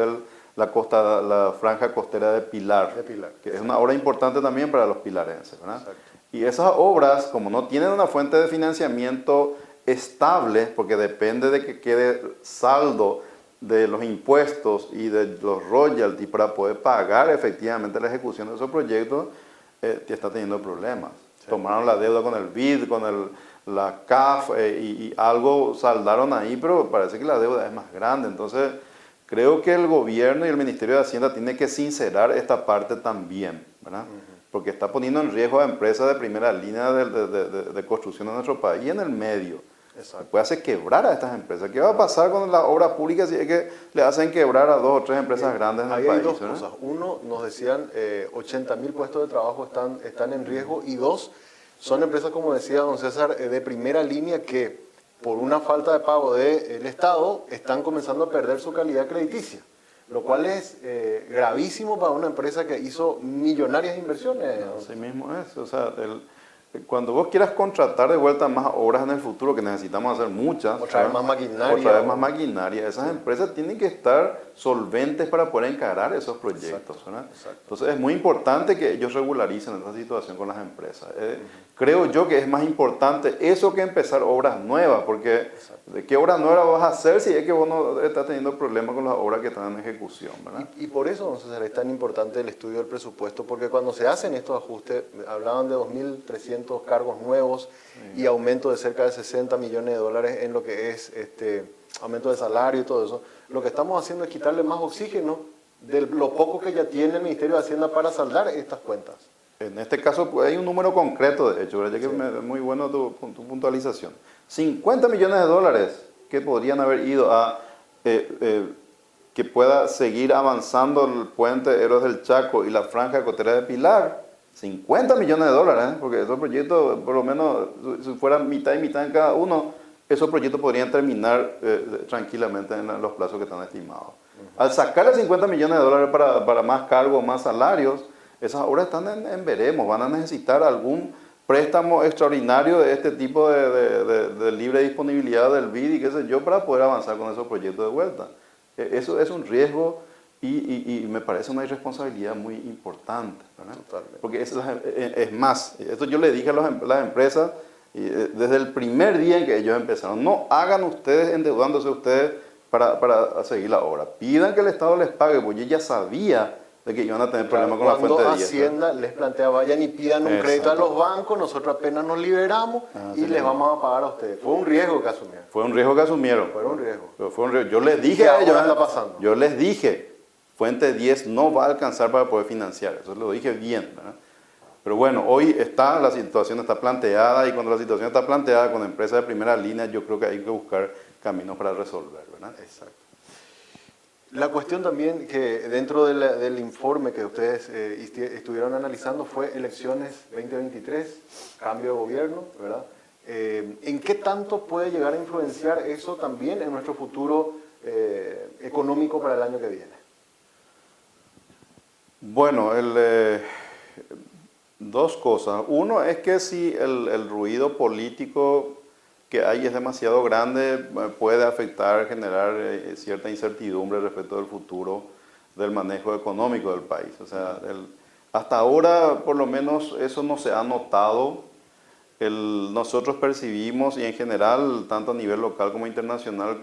la franja costera de Pilar, que es una obra importante también para los pilarenses, ¿verdad? Exacto. Y esas obras, como no tienen una fuente de financiamiento estable, porque depende de que quede saldo de los impuestos y de los royalties para poder pagar efectivamente la ejecución de esos proyectos, está teniendo problemas. Sí. Tomaron la deuda con el BID, con la CAF y algo saldaron ahí, pero parece que la deuda es más grande. Entonces, creo que el gobierno y el Ministerio de Hacienda tienen que sincerar esta parte también, ¿verdad? Porque está poniendo en riesgo a empresas de primera línea de construcción de nuestro país y en el medio. Exacto. Puede hacer quebrar a estas empresas. ¿Qué va a pasar con las obras públicas si es que le hacen quebrar a 2 o 3 empresas grandes en el país? Hay dos cosas. Uno, nos decían 80.000 puestos de trabajo están en riesgo, y dos, son empresas, como decía don César, de primera línea que por una falta de pago del Estado están comenzando a perder su calidad crediticia, lo cual es gravísimo para una empresa que hizo millonarias inversiones. Así mismo es. O sea, cuando vos quieras contratar de vuelta más obras en el futuro, que necesitamos hacer muchas, otra vez más maquinaria, esas empresas tienen que estar solventes para poder encarar esos proyectos. Exacto. Entonces es muy importante que ellos regularicen esta situación con las empresas. Creo yo que es más importante eso que empezar obras nuevas, porque ¿de qué obras nuevas vas a hacer si es que vos no estás teniendo problemas con las obras que están en ejecución, ¿verdad? Y por eso, don César, es tan importante el estudio del presupuesto, porque cuando se hacen estos ajustes, hablaban de 2.300 cargos nuevos y aumento de cerca de 60 millones de dólares en lo que es aumento de salario y todo eso. Lo que estamos haciendo es quitarle más oxígeno de lo poco que ya tiene el Ministerio de Hacienda para saldar estas cuentas. En este caso pues, hay un número concreto, de hecho, ya que es muy bueno tu puntualización. 50 millones de dólares que podrían haber ido a que pueda seguir avanzando el puente Héroes del Chaco y la franja costera de Pilar. 50 millones de dólares, porque esos proyectos, por lo menos, si fueran mitad y mitad en cada uno, esos proyectos podrían terminar tranquilamente en los plazos que están estimados. Al sacarle 50 millones de dólares para más cargos, más salarios, esas obras están en veremos, van a necesitar algún préstamo extraordinario de este tipo de libre disponibilidad del BID y qué sé yo, para poder avanzar con esos proyectos de vuelta. Eso es un riesgo y me parece una irresponsabilidad muy importante, ¿verdad? Totalmente. Porque es más, esto yo le dije a las empresas desde el primer día en que ellos empezaron, no hagan ustedes endeudándose ustedes para seguir la obra, pidan que el Estado les pague, porque yo ya sabía de que iban a tener problemas con la fuente de 10. Cuando Hacienda les plantea, vayan y pidan un crédito a los bancos, nosotros apenas nos liberamos y les vamos a pagar a ustedes. Fue un riesgo que asumieron. Fue un riesgo que asumieron. Fue un riesgo. Fue un riesgo. Yo les dije a ellos, yo les dije, fuente 10 no va a alcanzar para poder financiar. Eso lo dije bien, ¿verdad? Pero bueno, hoy la situación está planteada, y cuando la situación está planteada con empresas de primera línea, yo creo que hay que buscar caminos para resolver, ¿verdad? Exacto. La cuestión también que dentro del informe que ustedes estuvieron analizando fue elecciones 2023, cambio de gobierno, ¿verdad? ¿En qué tanto puede llegar a influenciar eso también en nuestro futuro económico para el año que viene? Bueno, dos cosas. Uno es que si el ruido político que hay es demasiado grande, puede afectar, generar cierta incertidumbre respecto del futuro del manejo económico del país. O sea, hasta ahora, por lo menos, eso no se ha notado. Nosotros percibimos, y en general, tanto a nivel local como internacional,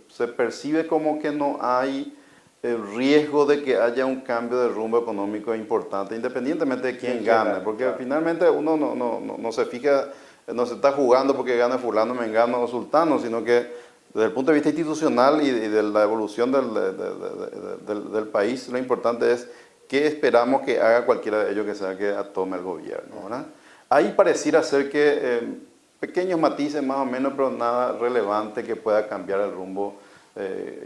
se percibe como que no hay el riesgo de que haya un cambio de rumbo económico importante, independientemente de quién gane, porque finalmente uno no se fija, no se está jugando porque gane fulano, mengano o sultano, sino que desde el punto de vista institucional y de la evolución del país, lo importante es qué esperamos que haga cualquiera de ellos que sea que tome el gobierno, ¿verdad? Ahí pareciera ser que pequeños matices más o menos, pero nada relevante que pueda cambiar el rumbo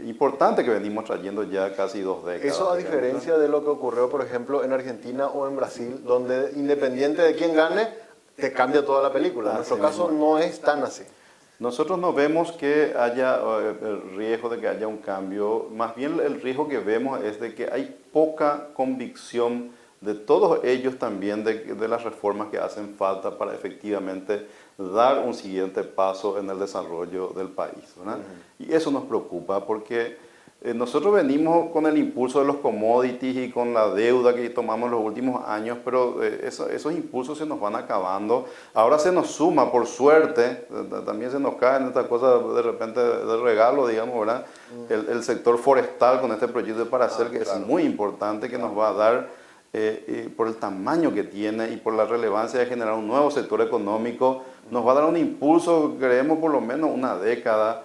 importante que venimos trayendo ya casi 2 décadas. Eso a diferencia de lo que ocurrió, por ejemplo, en Argentina o en Brasil, donde independiente de quién gane, te cambia toda la película. En nuestro caso no es tan así. Nosotros no vemos que haya el riesgo de que haya un cambio, más bien el riesgo que vemos es de que hay poca convicción de todos ellos también de las reformas que hacen falta para efectivamente dar un siguiente paso en el desarrollo del país, ¿verdad? Y eso nos preocupa porque nosotros venimos con el impulso de los commodities y con la deuda que tomamos en los últimos años, pero esos impulsos se nos van acabando. Ahora se nos suma, por suerte, también se nos cae en esta cosa de repente de regalo, digamos, ¿verdad? El sector forestal con este proyecto de Paracel, que es muy importante, que nos va a dar, por el tamaño que tiene y por la relevancia de generar un nuevo sector económico, nos va a dar un impulso, creemos, por lo menos una década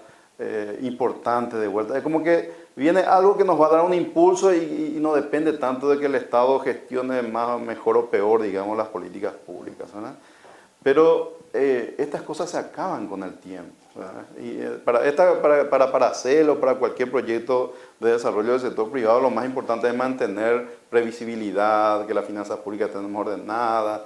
importante de vuelta. Es como que viene algo que nos va a dar un impulso y no depende tanto de que el Estado gestione mejor o peor, digamos, las políticas públicas, ¿verdad? Pero estas cosas se acaban con el tiempo, ¿verdad? Y para Paracel o para cualquier proyecto de desarrollo del sector privado, lo más importante es mantener previsibilidad, que las finanzas públicas estén ordenadas,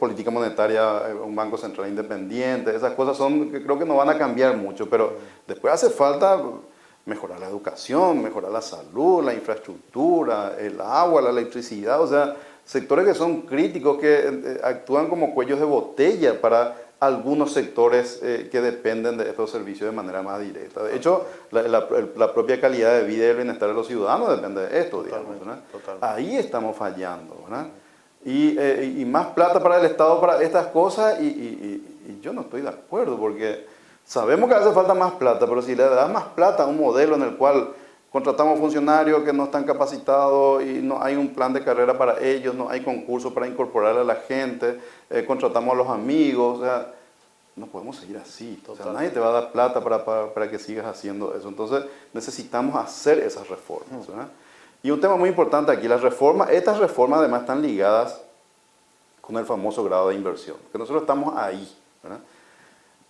política monetaria, un banco central independiente. Esas cosas son que creo que no van a cambiar mucho, pero después hace falta mejorar la educación, mejorar la salud, la infraestructura, el agua, la electricidad, o sea, sectores que son críticos, que actúan como cuellos de botella para algunos sectores que dependen de estos servicios de manera más directa. De hecho, la propia calidad de vida y el bienestar de los ciudadanos depende de esto, digamos, ¿verdad? Ahí estamos fallando, ¿verdad? Y más plata para el Estado para estas cosas, y yo no estoy de acuerdo, porque sabemos que hace falta más plata, pero si le das más plata a un modelo en el cual contratamos funcionarios que no están capacitados y no hay un plan de carrera para ellos, no hay concursos para incorporar a la gente, contratamos a los amigos, o sea, no podemos seguir así. O sea, nadie te va a dar plata para que sigas haciendo eso. Entonces necesitamos hacer esas reformas, ¿verdad? Y un tema muy importante aquí, estas reformas además están ligadas con el famoso grado de inversión, que nosotros estamos ahí, ¿verdad?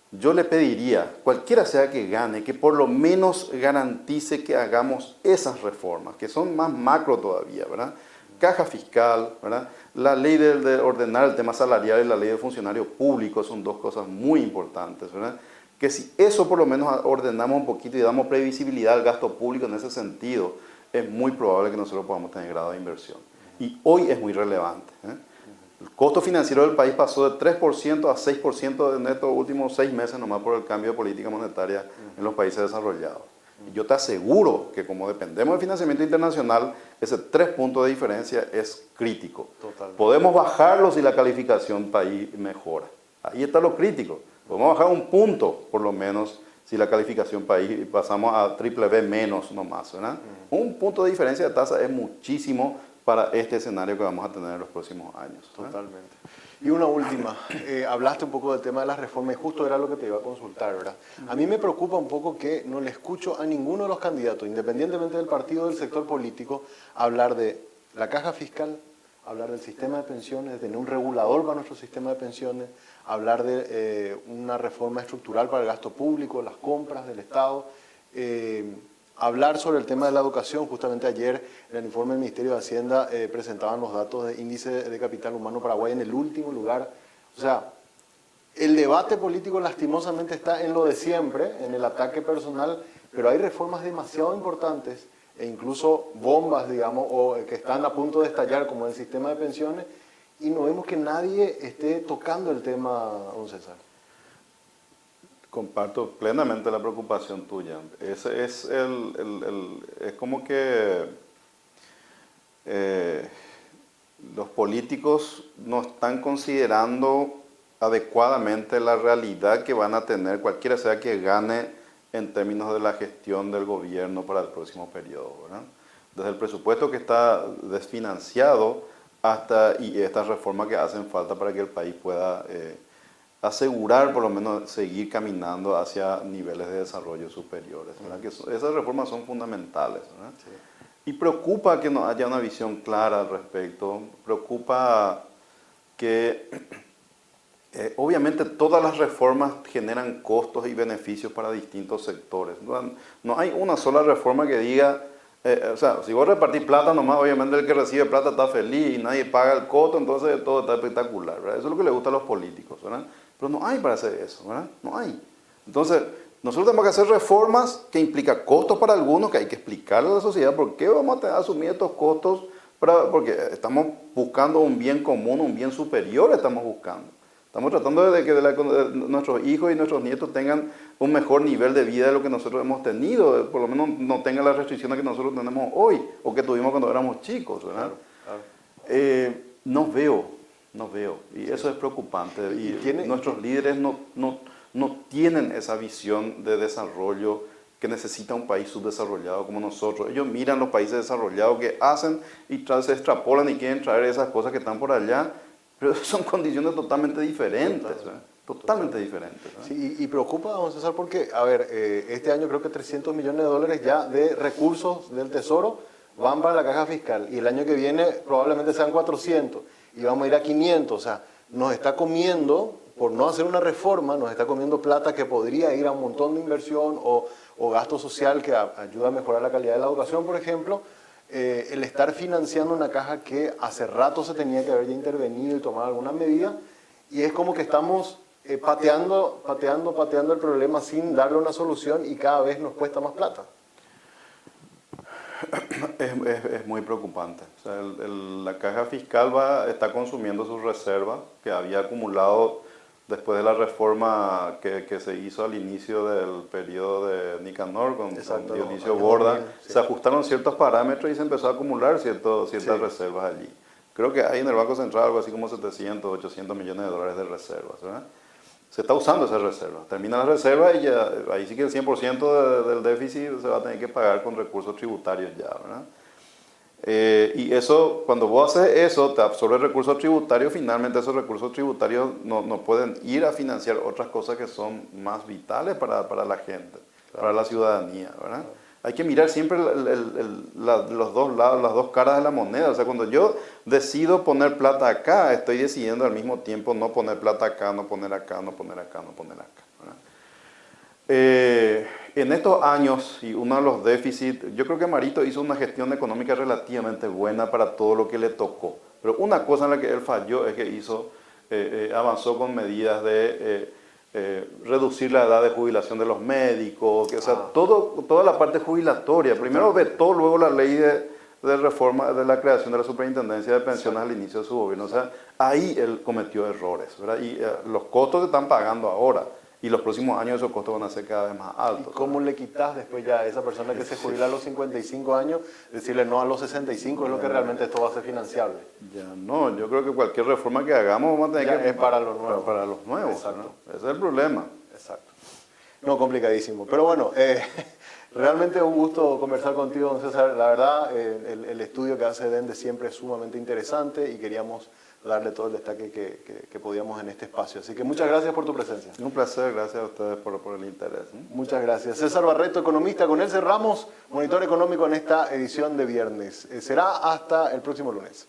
Yo le pediría, cualquiera sea que gane, que por lo menos garantice que hagamos esas reformas, que son más macro todavía, ¿verdad? Caja fiscal, ¿verdad? La ley de ordenar el tema salarial y la ley de funcionario público son dos cosas muy importantes, ¿verdad? Que si eso por lo menos ordenamos un poquito y damos previsibilidad al gasto público en ese sentido, es muy probable que nosotros podamos tener grado de inversión. Y hoy es muy relevante, ¿eh? El costo financiero del país pasó de 3% a 6% en estos últimos 6 meses nomás por el cambio de política monetaria en los países desarrollados. Y yo te aseguro que como dependemos del financiamiento internacional, ese 3 puntos de diferencia es crítico. Totalmente. Podemos bajarlo si la calificación país mejora. Ahí está lo crítico. Podemos bajar 1 punto, por lo menos, si la calificación país pasamos a BBB menos nomás, ¿verdad? 1 punto de diferencia de tasa es muchísimo para este escenario que vamos a tener en los próximos años, ¿verdad? Totalmente. Y una última, hablaste un poco del tema de las reformas y justo era lo que te iba a consultar, ¿verdad? A mí me preocupa un poco que no le escucho a ninguno de los candidatos, independientemente del partido o del sector político, hablar de la caja fiscal, hablar del sistema de pensiones, de tener un regulador para nuestro sistema de pensiones, hablar de una reforma estructural para el gasto público, las compras del Estado, hablar sobre el tema de la educación. Justamente ayer en el informe del Ministerio de Hacienda presentaban los datos de índice de capital humano Paraguay en el último lugar. O sea, el debate político lastimosamente está en lo de siempre, en el ataque personal, pero hay reformas demasiado importantes e incluso bombas, digamos, o que están a punto de estallar, como el sistema de pensiones, y no vemos que nadie esté tocando el tema, don César. Comparto plenamente la preocupación tuya. Es como que los políticos no están considerando adecuadamente la realidad que van a tener cualquiera sea que gane en términos de la gestión del gobierno para el próximo periodo, ¿verdad? Desde el presupuesto que está desfinanciado hasta estas reformas que hacen falta para que el país pueda asegurar por lo menos seguir caminando hacia niveles de desarrollo superiores, ¿verdad? Que esas reformas son fundamentales, ¿verdad? Sí. Y preocupa que no haya una visión clara al respecto, preocupa que obviamente todas las reformas generan costos y beneficios para distintos sectores. No hay una sola reforma que diga, o sea, si vos repartís plata nomás, obviamente el que recibe plata está feliz y nadie paga el costo, entonces todo está espectacular, ¿verdad? Eso es lo que le gusta a los políticos, ¿verdad? Pero no hay para hacer eso, ¿verdad? No hay. Entonces, nosotros tenemos que hacer reformas que implican costos para algunos, que hay que explicarle a la sociedad por qué vamos a asumir estos costos, porque estamos buscando un bien común, un bien superior estamos buscando Estamos tratando de que nuestros hijos y nuestros nietos tengan un mejor nivel de vida de lo que nosotros hemos tenido, por lo menos no tengan las restricciones que nosotros tenemos hoy o que tuvimos cuando éramos chicos, ¿verdad? Claro. No veo, y eso es preocupante. Y nuestros líderes no tienen esa visión de desarrollo que necesita un país subdesarrollado como nosotros. Ellos miran los países desarrollados que hacen y se extrapolan y quieren traer esas cosas que están por allá, pero son condiciones totalmente diferentes, totalmente diferentes. Sí, y preocupa, don César, porque, a ver, este año creo que 300 millones de dólares ya de recursos del Tesoro van para la caja fiscal, y el año que viene probablemente sean 400, y vamos a ir a 500, o sea, nos está comiendo, por no hacer una reforma, nos está comiendo plata que podría ir a un montón de inversión o gasto social que ayuda a mejorar la calidad de la educación, por ejemplo. El estar financiando una caja que hace rato se tenía que haber ya intervenido y tomado alguna medida, y es como que estamos pateando el problema sin darle una solución, y cada vez nos cuesta más plata. Es muy preocupante. O sea, la caja fiscal está consumiendo sus reservas que había acumulado después de la reforma que se hizo al inicio del periodo de Nicanor con Dionisio Borda. Sí. Se ajustaron ciertos parámetros y se empezó a acumular ciertas reservas allí. Creo que hay en el Banco Central algo así como 700, 800 millones de dólares de reservas, ¿verdad? Se está usando esas reservas. Termina la reserva y ya, ahí sí que el 100% del déficit se va a tener que pagar con recursos tributarios ya, ¿verdad? Y eso, cuando vos haces eso, te absorbe recursos tributarios, finalmente esos recursos tributarios no pueden ir a financiar otras cosas que son más vitales para la gente, para la ciudadanía, ¿verdad? Hay que mirar siempre los dos lados, las dos caras de la moneda. O sea, cuando yo decido poner plata acá, estoy decidiendo al mismo tiempo no poner plata acá, no poner acá, no poner acá, no poner acá, ¿verdad? En estos años, y uno de los déficits, yo creo que Marito hizo una gestión económica relativamente buena para todo lo que le tocó. Pero una cosa en la que él falló es que avanzó con medidas de reducir la edad de jubilación de los médicos, o sea, toda la parte jubilatoria. Primero vetó, luego la ley de reforma de la creación de la superintendencia de pensiones al inicio de su gobierno. O sea, ahí él cometió errores, ¿verdad? Y los costos se están pagando ahora. Y los próximos años esos costos van a ser cada vez más altos. ¿Y cómo le quitas después ya a esa persona que se jubila a los 55 años, decirle no a los 65, es lo que realmente esto va a ser financiable? Ya no, yo creo que cualquier reforma que hagamos vamos a tener que... Es para los nuevos. Para los nuevos, exacto. ¿No? Ese es el problema. Exacto. No, complicadísimo. Pero bueno, realmente un gusto conversar contigo, don César. La verdad, el estudio que hace DENDE siempre es sumamente interesante y queríamos darle todo el destaque que podíamos en este espacio. Así que muchas gracias por tu presencia. Un placer, gracias a ustedes por el interés. Muchas gracias. César Barreto, economista. Con él cerramos Monitor Económico en esta edición de viernes. Será hasta el próximo lunes.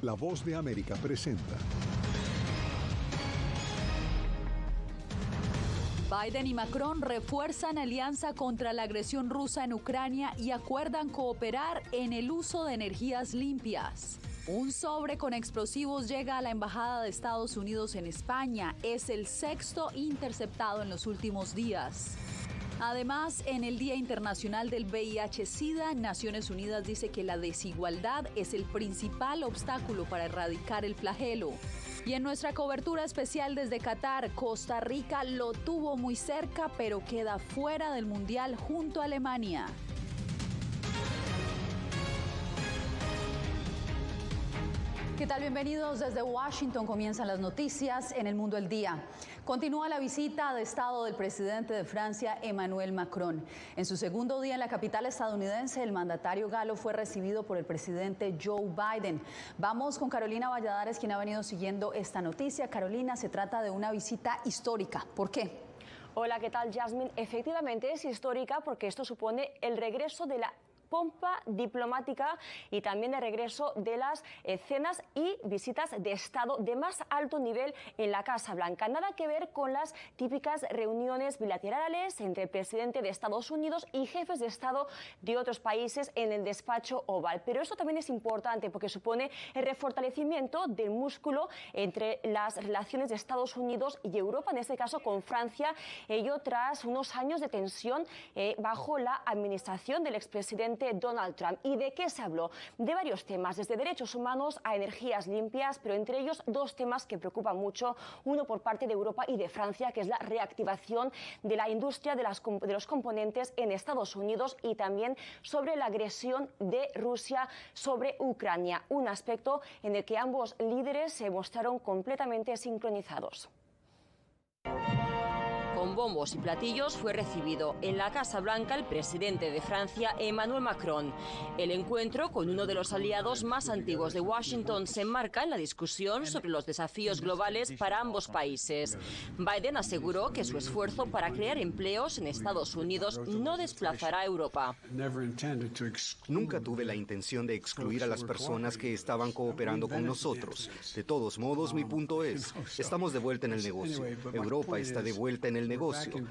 La Voz de América presenta. Biden y Macron refuerzan alianza contra la agresión rusa en Ucrania y acuerdan cooperar en el uso de energías limpias. Un sobre con explosivos llega a la Embajada de Estados Unidos en España. Es el sexto interceptado en los últimos días. Además, en el Día Internacional del VIH-Sida, Naciones Unidas dice que la desigualdad es el principal obstáculo para erradicar el flagelo. Y en nuestra cobertura especial desde Qatar, Costa Rica lo tuvo muy cerca, pero queda fuera del Mundial junto a Alemania. ¿Qué tal? Bienvenidos desde Washington. Comienzan las noticias en El Mundo al Día. Continúa la visita de Estado del presidente de Francia, Emmanuel Macron. En su segundo día en la capital estadounidense, el mandatario galo fue recibido por el presidente Joe Biden. Vamos con Carolina Valladares, quien ha venido siguiendo esta noticia. Carolina, se trata de una visita histórica. ¿Por qué? Hola, ¿qué tal, Jasmine? Efectivamente es histórica porque esto supone el regreso de la pompa diplomática y también el regreso de las cenas y visitas de Estado de más alto nivel en la Casa Blanca. Nada que ver con las típicas reuniones bilaterales entre el presidente de Estados Unidos y jefes de Estado de otros países en el despacho Oval. Pero esto también es importante porque supone el refortalecimiento del músculo entre las relaciones de Estados Unidos y Europa, en este caso con Francia, ello tras unos años de tensión bajo la administración del expresidente Donald Trump. ¿Y de qué se habló? De varios temas, desde derechos humanos a energías limpias, pero entre ellos dos temas que preocupan mucho, uno por parte de Europa y de Francia, que es la reactivación de la industria de los componentes en Estados Unidos y también sobre la agresión de Rusia sobre Ucrania, un aspecto en el que ambos líderes se mostraron completamente sincronizados. Con bombos y platillos fue recibido en la Casa Blanca el presidente de Francia, Emmanuel Macron. El encuentro con uno de los aliados más antiguos de Washington se enmarca en la discusión sobre los desafíos globales para ambos países. Biden aseguró que su esfuerzo para crear empleos en Estados Unidos no desplazará a Europa. Nunca tuve la intención de excluir a las personas que estaban cooperando con nosotros. De todos modos, mi punto es, estamos de vuelta en el negocio. Europa está de vuelta en el negocio.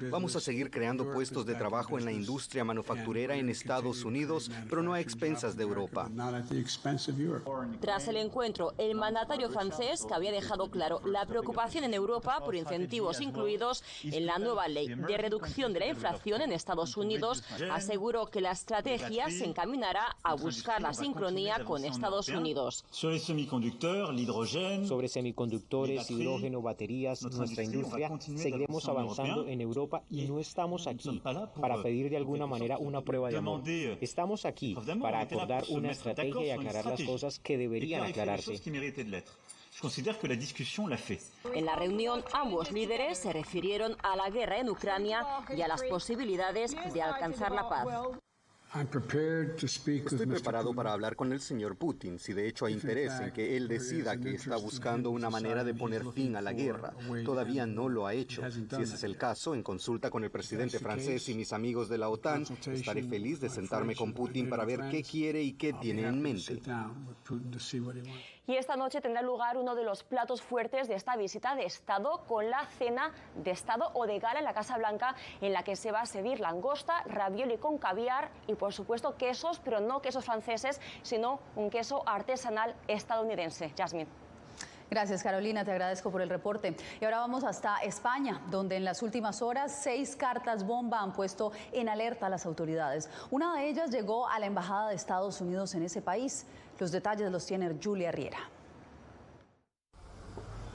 Vamos a seguir creando puestos de trabajo en la industria manufacturera en Estados Unidos, pero no a expensas de Europa. Tras el encuentro, el mandatario francés, que había dejado claro la preocupación en Europa por incentivos incluidos en la nueva ley de reducción de la inflación en Estados Unidos, aseguró que la estrategia se encaminará a buscar la sincronía con Estados Unidos. Sobre semiconductores, hidrógeno, baterías, nuestra industria, seguiremos avanzando en Europa y no estamos aquí para pedir de alguna manera una prueba de amor. Estamos aquí para acordar una estrategia y aclarar las cosas que deberían aclararse. En la reunión, ambos líderes se refirieron a la guerra en Ucrania y a las posibilidades de alcanzar la paz. Estoy preparado para hablar con el señor Putin, si de hecho hay interés en que él decida que está buscando una manera de poner fin a la guerra. Todavía no lo ha hecho. Si ese es el caso, en consulta con el presidente francés y mis amigos de la OTAN, estaré feliz de sentarme con Putin para ver qué quiere y qué tiene en mente. Y esta noche tendrá lugar uno de los platos fuertes de esta visita de Estado, con la cena de Estado o de gala en la Casa Blanca, en la que se va a servir langosta, ravioli con caviar y, por supuesto, quesos, pero no quesos franceses, sino un queso artesanal estadounidense. Jasmine. Gracias, Carolina, te agradezco por el reporte. Y ahora vamos hasta España, donde en las últimas horas 6 cartas bomba han puesto en alerta a las autoridades. Una de ellas llegó a la Embajada de Estados Unidos en ese país. Los detalles los tiene Julia Riera.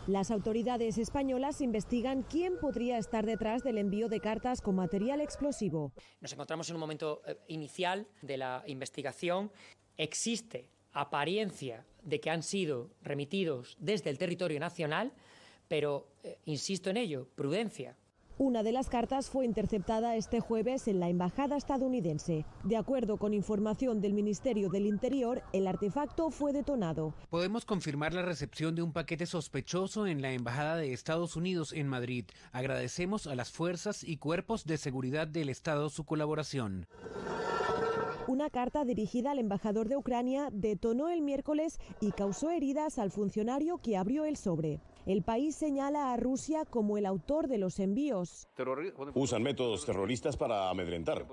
Las autoridades españolas investigan quién podría estar detrás del envío de cartas con material explosivo. Nos encontramos en un momento inicial de la investigación. Existe apariencia de que han sido remitidos desde el territorio nacional, pero insisto en ello, prudencia. Una de las cartas fue interceptada este jueves en la embajada estadounidense. De acuerdo con información del Ministerio del Interior, el artefacto fue detonado. Podemos confirmar la recepción de un paquete sospechoso en la embajada de Estados Unidos en Madrid. Agradecemos a las fuerzas y cuerpos de seguridad del Estado su colaboración. Una carta dirigida al embajador de Ucrania detonó el miércoles y causó heridas al funcionario que abrió el sobre. El país señala a Rusia como el autor de los envíos. Usan métodos terroristas para amedrentar.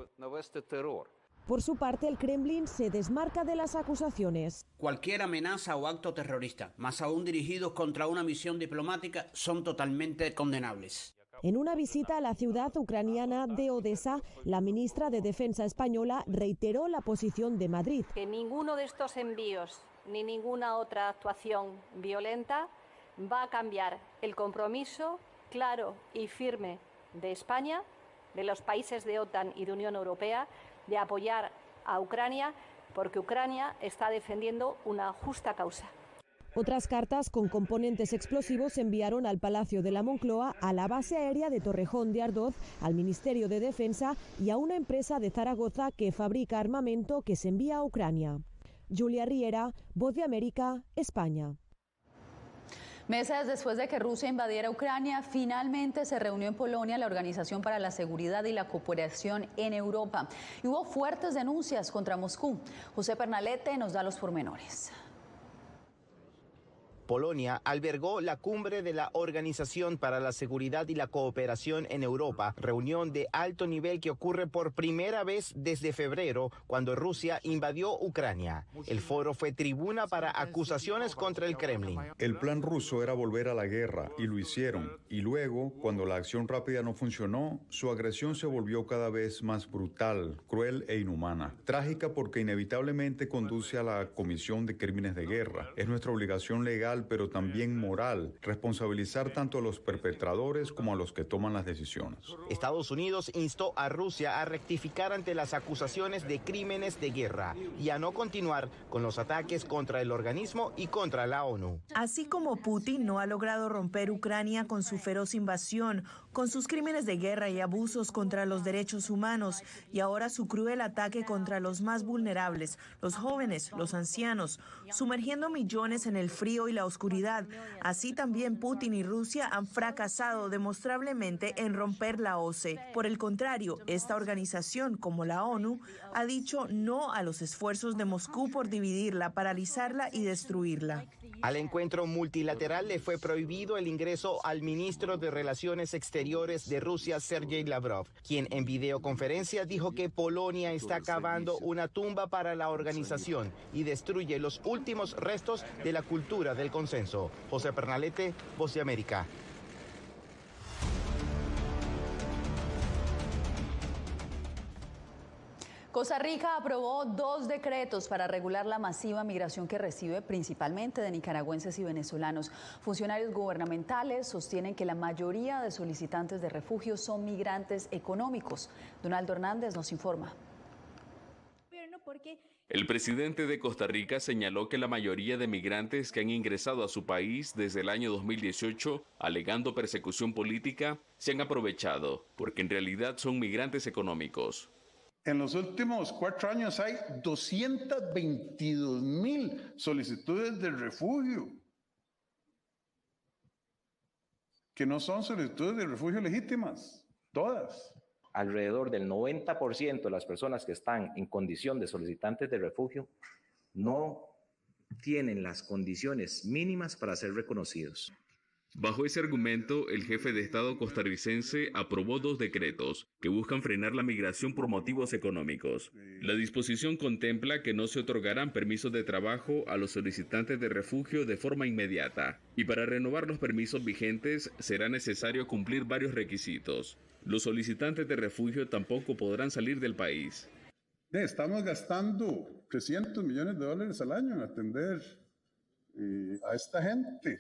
Por su parte, el Kremlin se desmarca de las acusaciones. Cualquier amenaza o acto terrorista, más aún dirigidos contra una misión diplomática, son totalmente condenables. En una visita a la ciudad ucraniana de Odessa, la ministra de Defensa española reiteró la posición de Madrid. Que ninguno de estos envíos ni ninguna otra actuación violenta va a cambiar el compromiso claro y firme de España, de los países de OTAN y de Unión Europea, de apoyar a Ucrania, porque Ucrania está defendiendo una justa causa. Otras cartas con componentes explosivos se enviaron al Palacio de la Moncloa, a la base aérea de Torrejón de Ardoz, al Ministerio de Defensa y a una empresa de Zaragoza que fabrica armamento que se envía a Ucrania. Julia Riera, Voz de América, España. Meses después de que Rusia invadiera Ucrania, finalmente se reunió en Polonia la Organización para la Seguridad y la Cooperación en Europa. Y hubo fuertes denuncias contra Moscú. José Pernalete nos da los pormenores. Polonia albergó la cumbre de la Organización para la Seguridad y la Cooperación en Europa, reunión de alto nivel que ocurre por primera vez desde febrero, cuando Rusia invadió Ucrania. El foro fue tribuna para acusaciones contra el Kremlin. El plan ruso era volver a la guerra, y lo hicieron. Y luego, cuando la acción rápida no funcionó, su agresión se volvió cada vez más brutal, cruel e inhumana. Trágica porque inevitablemente conduce a la comisión de crímenes de guerra. Es nuestra obligación legal, pero también moral, responsabilizar tanto a los perpetradores como a los que toman las decisiones. Estados Unidos instó a Rusia a rectificar ante las acusaciones de crímenes de guerra y a no continuar con los ataques contra el organismo y contra la ONU. Así como Putin no ha logrado romper Ucrania con su feroz invasión, con sus crímenes de guerra y abusos contra los derechos humanos, y ahora su cruel ataque contra los más vulnerables, los jóvenes, los ancianos, sumergiendo millones en el frío y la oscuridad. Así también Putin y Rusia han fracasado demostrablemente en romper la OCE. Por el contrario, esta organización, como la ONU, ha dicho no a los esfuerzos de Moscú por dividirla, paralizarla y destruirla. Al encuentro multilateral le fue prohibido el ingreso al ministro de Relaciones Exteriores de Rusia, Sergei Lavrov, quien en videoconferencia dijo que Polonia está cavando una tumba para la organización y destruye los últimos restos de la cultura del consenso. José Pernalete, Voz de América. Costa Rica aprobó 2 decretos para regular la masiva migración que recibe principalmente de nicaragüenses y venezolanos. Funcionarios gubernamentales sostienen que la mayoría de solicitantes de refugio son migrantes económicos. Donaldo Hernández nos informa. El presidente de Costa Rica señaló que la mayoría de migrantes que han ingresado a su país desde el año 2018, alegando persecución política, se han aprovechado, porque en realidad son migrantes económicos. En los últimos 4 años hay 222,000 solicitudes de refugio, que no son solicitudes de refugio legítimas, todas. Alrededor del 90% de las personas que están en condición de solicitantes de refugio no tienen las condiciones mínimas para ser reconocidos. Bajo ese argumento, el jefe de Estado costarricense aprobó 2 decretos que buscan frenar la migración por motivos económicos. La disposición contempla que no se otorgarán permisos de trabajo a los solicitantes de refugio de forma inmediata, y para renovar los permisos vigentes será necesario cumplir varios requisitos. Los solicitantes de refugio tampoco podrán salir del país. Estamos gastando $300 millones al año en atender a esta gente.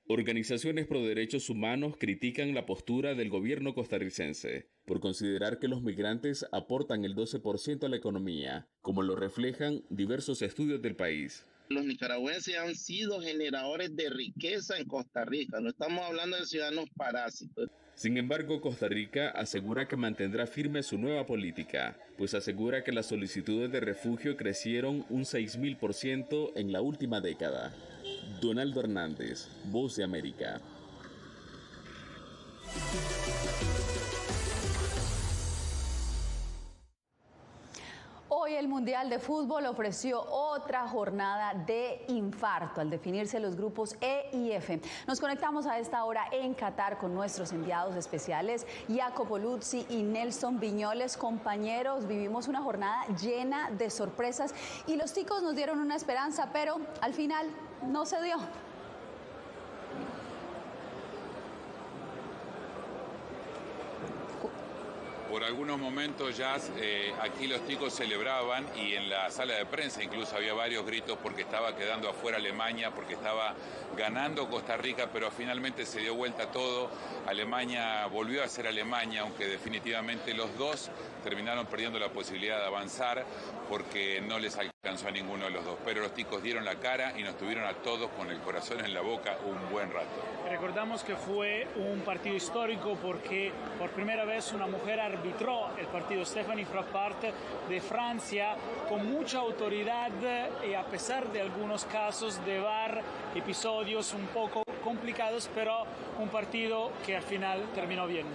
Organizaciones pro derechos humanos critican la postura del gobierno costarricense por considerar que los migrantes aportan el 12% a la economía, como lo reflejan diversos estudios del país. Los nicaragüenses han sido generadores de riqueza en Costa Rica, no estamos hablando de ciudadanos parásitos. Sin embargo, Costa Rica asegura que mantendrá firme su nueva política, pues asegura que las solicitudes de refugio crecieron un 6.000% en la última década. Donaldo Hernández, Voz de América. Hoy el Mundial de Fútbol ofreció otra jornada de infarto al definirse los grupos E y F. Nos conectamos a esta hora en Qatar con nuestros enviados especiales, Jacopo Luzzi y Nelson Viñoles. Compañeros, vivimos una jornada llena de sorpresas y los ticos nos dieron una esperanza, pero al final no se dio. Por algunos momentos ya aquí los ticos celebraban y en la sala de prensa incluso había varios gritos porque estaba quedando afuera Alemania, porque estaba ganando Costa Rica, pero finalmente se dio vuelta todo. Alemania volvió a ser Alemania, aunque definitivamente los dos terminaron perdiendo la posibilidad de avanzar porque no les alcanzó a ninguno de los dos. Pero los ticos dieron la cara y nos tuvieron a todos con el corazón en la boca un buen rato. Recordamos que fue un partido histórico porque por primera vez una mujer arbitró el partido, Stephanie Frappart de Francia, con mucha autoridad y a pesar de algunos casos de VAR, episodios un poco complicados, pero un partido que al final terminó bien.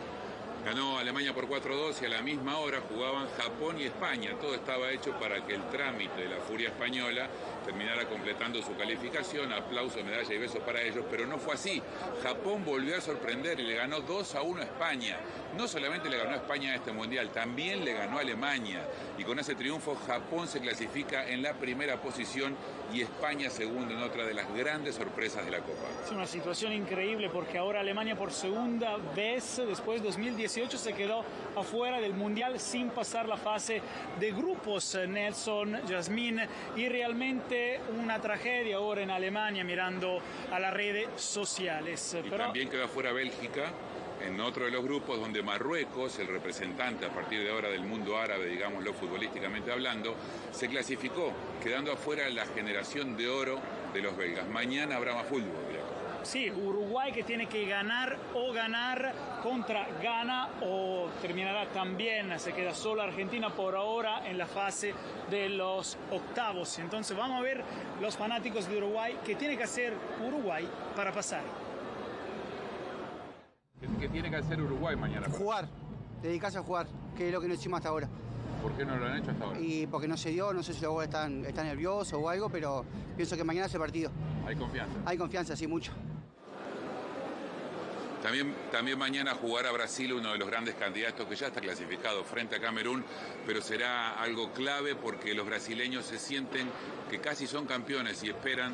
Ganó Alemania por 4-2 y a la misma hora jugaban Japón y España. Todo estaba hecho para que el trámite de la furia española terminara completando su calificación. Aplauso, medalla y besos para ellos, pero no fue así. Japón volvió a sorprender y le ganó 2-1 a España. No solamente le ganó a España este mundial, también le ganó a Alemania. Y con ese triunfo Japón se clasifica en la primera posición y España segundo en otra de las grandes sorpresas de la Copa. Es una situación increíble porque ahora Alemania por segunda vez después de 2018 se quedó afuera del mundial sin pasar la fase de grupos. Nelson, Yasmín, y realmente una tragedia ahora en Alemania mirando a las redes sociales. Y también quedó afuera Bélgica en otro de los grupos donde Marruecos, el representante a partir de ahora del mundo árabe, digámoslo futbolísticamente hablando, se clasificó, quedando afuera la generación de oro de los belgas. Mañana habrá más fútbol, digamos. Sí, Uruguay que tiene que ganar contra Ghana o terminará también, se queda solo Argentina por ahora en la fase de los octavos. Entonces vamos a ver los fanáticos de Uruguay qué tiene que hacer Uruguay para pasar. ¿Qué tiene que hacer Uruguay mañana? Jugar, dedicarse a jugar, que es lo que no hicimos hasta ahora. ¿Por qué no lo han hecho hasta ahora? Y porque no se dio, no sé si luego están nerviosos o algo, pero pienso que mañana es el partido. ¿Hay confianza? Hay confianza, sí, mucho. También mañana jugará Brasil, uno de los grandes candidatos que ya está clasificado frente a Camerún, pero será algo clave porque los brasileños se sienten que casi son campeones y esperan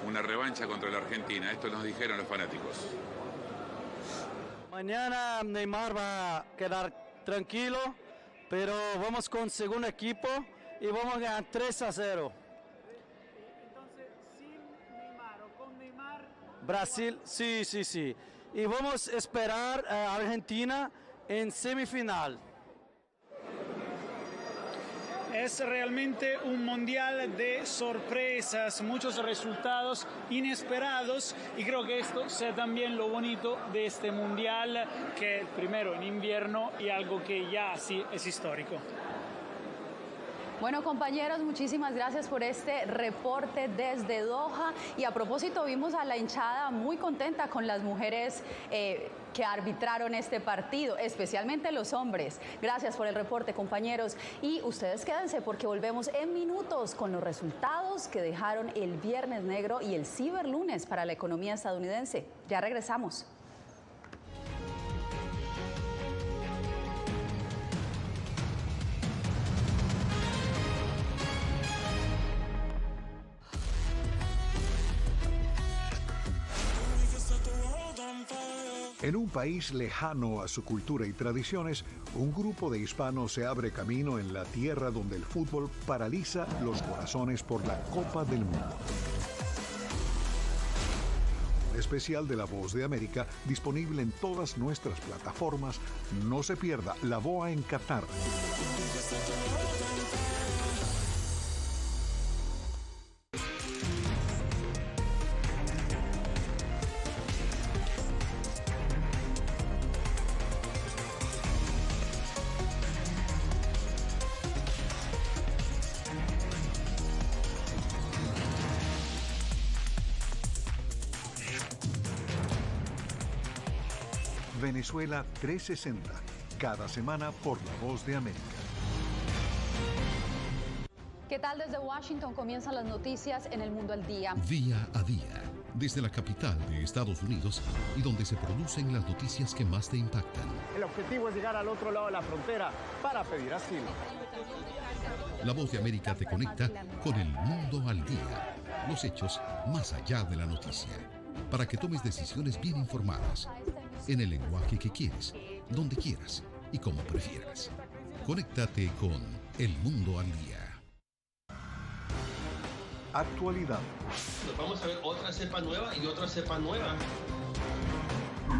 una revancha contra la Argentina. Esto nos dijeron los fanáticos. Mañana Neymar va a quedar tranquilo, pero vamos con segundo equipo y vamos a ganar 3-0. Entonces, sin Neymar o con Neymar... Brasil, sí. Y vamos a esperar a Argentina en semifinal. Es realmente un mundial de sorpresas, muchos resultados inesperados y creo que esto sea también lo bonito de este mundial, que es primero en invierno y algo que ya sí es histórico. Bueno, compañeros, muchísimas gracias por este reporte desde Doha. Y a propósito, vimos a la hinchada muy contenta con las mujeres que arbitraron este partido, especialmente los hombres. Gracias por el reporte, compañeros. Y ustedes quédense porque volvemos en minutos con los resultados que dejaron el Viernes Negro y el Ciberlunes para la economía estadounidense. Ya regresamos. En un país lejano a su cultura y tradiciones, un grupo de hispanos se abre camino en la tierra donde el fútbol paraliza los corazones por la Copa del Mundo. Un especial de La Voz de América disponible en todas nuestras plataformas. No se pierda La BOA en Qatar. Venezuela 360, cada semana por La Voz de América. ¿Qué tal? Desde Washington comienzan las noticias en El Mundo al Día. Día a día, desde la capital de Estados Unidos y donde se producen las noticias que más te impactan. El objetivo es llegar al otro lado de la frontera para pedir asilo. La Voz de América te conecta con El Mundo al Día, los hechos más allá de la noticia, para que tomes decisiones bien informadas, en el lenguaje que quieres, donde quieras y como prefieras. Conéctate con El Mundo al Día. Actualidad. Vamos a ver otra cepa nueva y otra cepa nueva.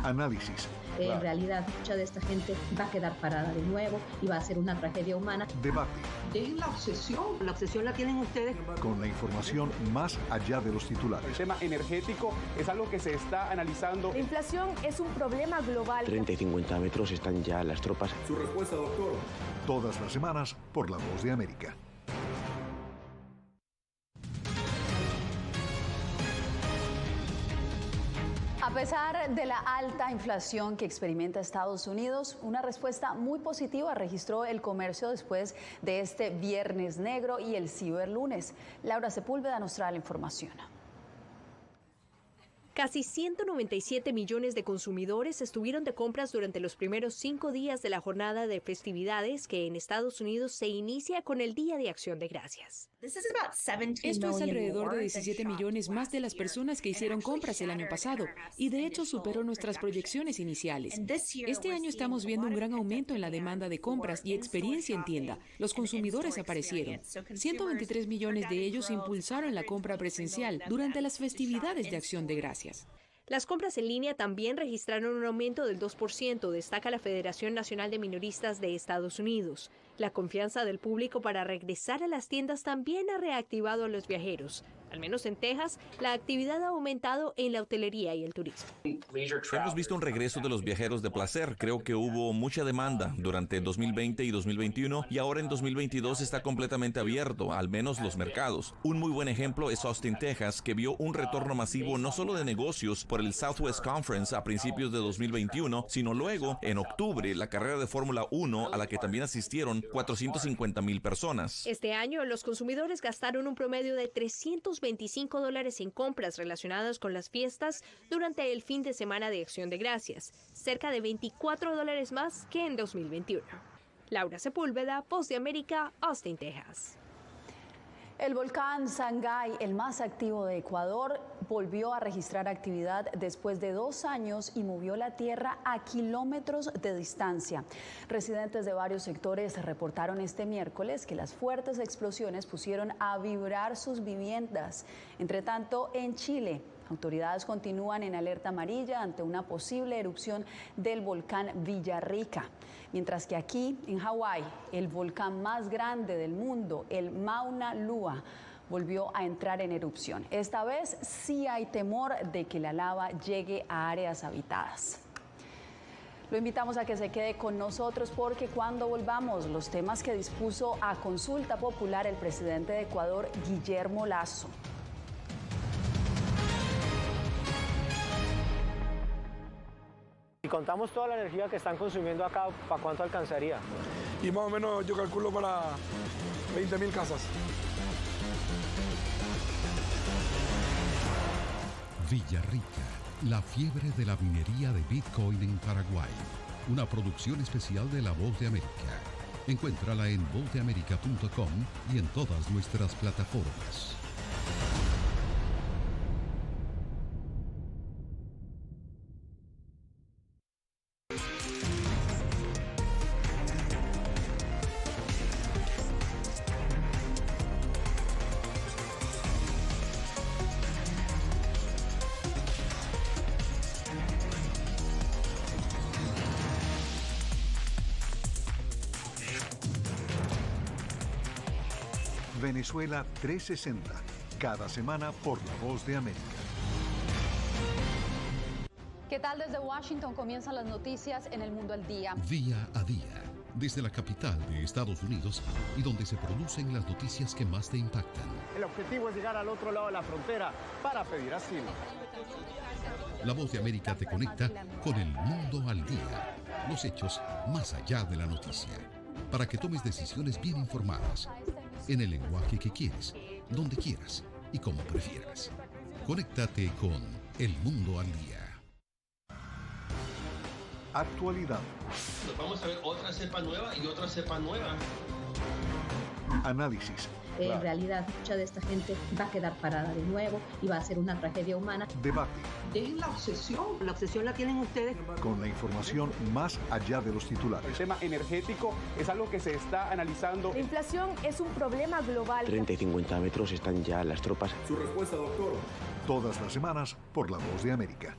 Análisis. En realidad, mucha de esta gente va a quedar parada de nuevo y va a ser una tragedia humana. Debate. Dejen la obsesión. La obsesión la tienen ustedes. Con la información más allá de los titulares. El tema energético es algo que se está analizando. La inflación es un problema global. 30 y 50 metros están ya las tropas. Su respuesta, doctor. Todas las semanas por La Voz de América. A pesar de la alta inflación que experimenta Estados Unidos, una respuesta muy positiva registró el comercio después de este Viernes Negro y el Ciberlunes. Laura Sepúlveda nos trae la información. Casi 197 millones de consumidores estuvieron de compras durante los primeros 5 días de la jornada de festividades que en Estados Unidos se inicia con el Día de Acción de Gracias. Esto es alrededor de 17 millones más de las personas que hicieron compras el año pasado y de hecho superó nuestras proyecciones iniciales. Este año estamos viendo un gran aumento en la demanda de compras y experiencia en tienda. Los consumidores aparecieron. 123 millones de ellos impulsaron la compra presencial durante las festividades de Acción de Gracias. Las compras en línea también registraron un aumento del 2%, destaca la Federación Nacional de Minoristas de Estados Unidos. La confianza del público para regresar a las tiendas también ha reactivado a los viajeros. Al menos en Texas, la actividad ha aumentado en la hotelería y el turismo. Hemos visto un regreso de los viajeros de placer. Creo que hubo mucha demanda durante 2020 y 2021 y ahora en 2022 está completamente abierto, al menos los mercados. Un muy buen ejemplo es Austin, Texas, que vio un retorno masivo no solo de negocios por el Southwest Conference a principios de 2021, sino luego, en octubre, la carrera de Fórmula 1 a la que también asistieron 450,000 personas. Este año, los consumidores gastaron un promedio de $325 en compras relacionadas con las fiestas durante el fin de semana de Acción de Gracias, cerca de $24 más que en 2021. Laura Sepúlveda, Voz de América, Austin, Texas. El volcán Sangay, el más activo de Ecuador, volvió a registrar actividad después de 2 años y movió la tierra a kilómetros de distancia. Residentes de varios sectores reportaron este miércoles que las fuertes explosiones pusieron a vibrar sus viviendas. Entre tanto, en Chile, autoridades continúan en alerta amarilla ante una posible erupción del volcán Villarrica. Mientras que aquí, en Hawái, el volcán más grande del mundo, el Mauna Loa, volvió a entrar en erupción. Esta vez sí hay temor de que la lava llegue a áreas habitadas. Lo invitamos a que se quede con nosotros porque cuando volvamos, los temas que dispuso a consulta popular el presidente de Ecuador, Guillermo Lasso. Si contamos toda la energía que están consumiendo acá, ¿para cuánto alcanzaría? Y más o menos yo calculo para 20,000 casas. Villarrica, la fiebre de la minería de Bitcoin en Paraguay. Una producción especial de La Voz de América. Encuéntrala en vozdeamerica.com y en todas nuestras plataformas. Venezuela 360, cada semana por La Voz de América. ¿Qué tal? Desde Washington comienzan las noticias en El Mundo al Día. Día a día, desde la capital de Estados Unidos y donde se producen las noticias que más te impactan. El objetivo es llegar al otro lado de la frontera para pedir asilo. La Voz de América te conecta con El Mundo al Día, los hechos más allá de la noticia, para que tomes decisiones bien informadas, en el lenguaje que quieres, donde quieras y como prefieras. Conéctate con El Mundo al Día. Actualidad. Nos vamos a ver otra cepa nueva y otra cepa nueva. Análisis. En realidad, mucha de esta gente va a quedar parada de nuevo y va a ser una tragedia humana. Debate. Dejen la obsesión. La obsesión la tienen ustedes. Con la información más allá de los titulares. El tema energético es algo que se está analizando. La inflación es un problema global. 30 y 50 metros están ya las tropas. Su respuesta, doctor. Todas las semanas por La Voz de América.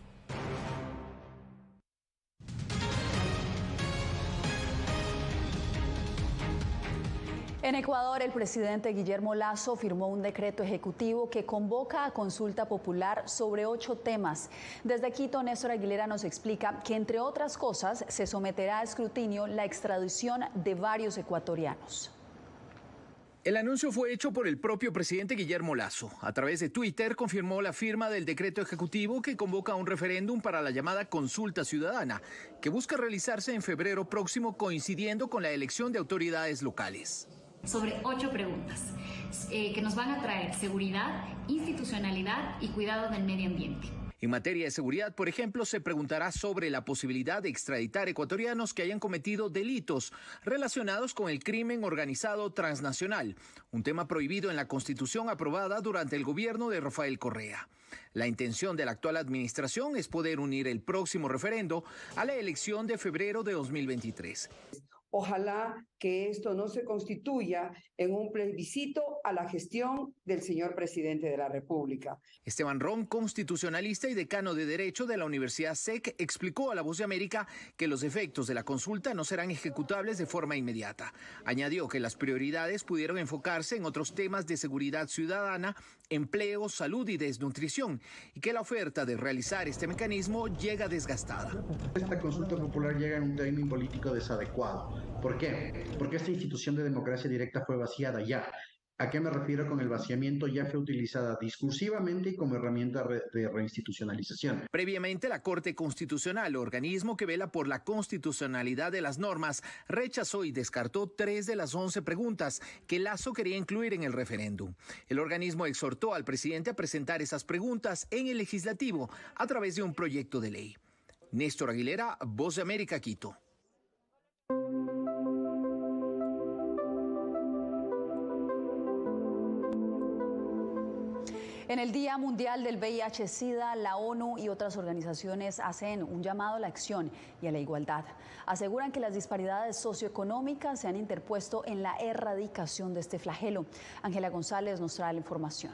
En Ecuador, el presidente Guillermo Lasso firmó un decreto ejecutivo que convoca a consulta popular sobre 8 temas. Desde Quito, Néstor Aguilera nos explica que, entre otras cosas, se someterá a escrutinio la extradición de varios ecuatorianos. El anuncio fue hecho por el propio presidente Guillermo Lasso. A través de Twitter confirmó la firma del decreto ejecutivo que convoca un referéndum para la llamada consulta ciudadana, que busca realizarse en febrero próximo, coincidiendo con la elección de autoridades locales. Sobre 8 preguntas que nos van a traer seguridad, institucionalidad y cuidado del medio ambiente. En materia de seguridad, por ejemplo, se preguntará sobre la posibilidad de extraditar ecuatorianos que hayan cometido delitos relacionados con el crimen organizado transnacional, un tema prohibido en la Constitución aprobada durante el gobierno de Rafael Correa. La intención de la actual administración es poder unir el próximo referendo a la elección de febrero de 2023. Ojalá que esto no se constituya en un plebiscito a la gestión del señor presidente de la República. Esteban Ron, constitucionalista y decano de Derecho de la Universidad SEC, explicó a La Voz de América que los efectos de la consulta no serán ejecutables de forma inmediata. Añadió que las prioridades pudieron enfocarse en otros temas de seguridad ciudadana, empleo, salud y desnutrición, y que la oferta de realizar este mecanismo llega desgastada. Esta consulta popular llega en un timing político desadecuado. ¿Por qué? Porque esta institución de democracia directa fue vaciada ya. ¿A qué me refiero con el vaciamiento? Ya fue utilizada discursivamente y como herramienta de reinstitucionalización. Previamente, la Corte Constitucional, organismo que vela por la constitucionalidad de las normas, rechazó y descartó 3 de las 11 preguntas que Lasso quería incluir en el referéndum. El organismo exhortó al presidente a presentar esas preguntas en el legislativo a través de un proyecto de ley. Néstor Aguilera, Voz de América, Quito. En el Día Mundial del VIH-Sida, la ONU y otras organizaciones hacen un llamado a la acción y a la igualdad. Aseguran que las disparidades socioeconómicas se han interpuesto en la erradicación de este flagelo. Ángela González nos trae la información.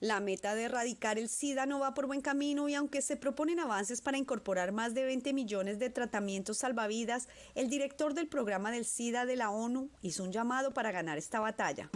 La meta de erradicar el SIDA no va por buen camino y aunque se proponen avances para incorporar más de 20 millones de tratamientos salvavidas, el director del programa del SIDA de la ONU hizo un llamado para ganar esta batalla.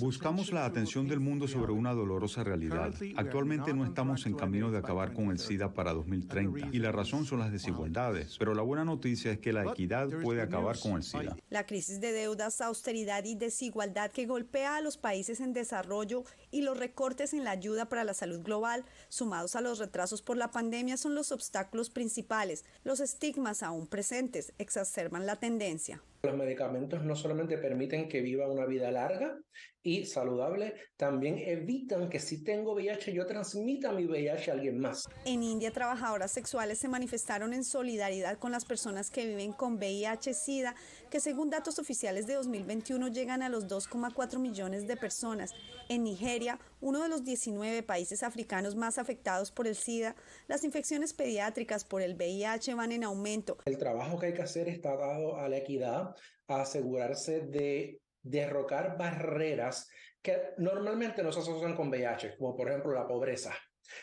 Buscamos la atención del mundo sobre una dolorosa realidad. Actualmente no estamos en camino de acabar con el SIDA para 2030 y la razón son las desigualdades, pero la buena noticia es que la equidad puede acabar con el SIDA. La crisis de deudas, austeridad y desigualdad que golpea a los países en desarrollo y los recortes en la ayuda para la salud global, sumados a los retrasos por la pandemia, son los obstáculos principales. Los estigmas aún presentes exacerban la tendencia. Los medicamentos no solamente permiten que viva una vida larga y saludable, también evitan que si tengo VIH yo transmita mi VIH a alguien más. En India, trabajadoras sexuales se manifestaron en solidaridad con las personas que viven con VIH-Sida, que según datos oficiales de 2021 llegan a los 2,4 millones de personas. En Nigeria, uno de los 19 países africanos más afectados por el SIDA, las infecciones pediátricas por el VIH van en aumento. El trabajo que hay que hacer está dado a la equidad, a asegurarse de derrocar barreras que normalmente no se asocian con VIH, como por ejemplo la pobreza,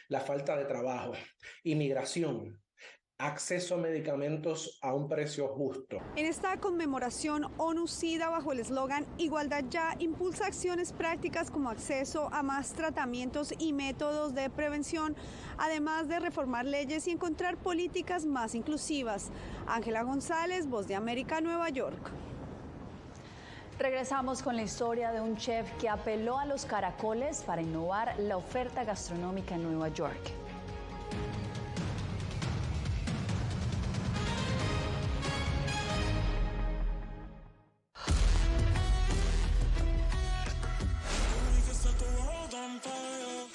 la falta de trabajo, inmigración, acceso a medicamentos a un precio justo. En esta conmemoración, ONU-SIDA, bajo el eslogan Igualdad Ya, impulsa acciones prácticas como acceso a más tratamientos y métodos de prevención, además de reformar leyes y encontrar políticas más inclusivas. Ángela González, Voz de América, Nueva York. Regresamos con la historia de un chef que apeló a los caracoles para innovar la oferta gastronómica en Nueva York.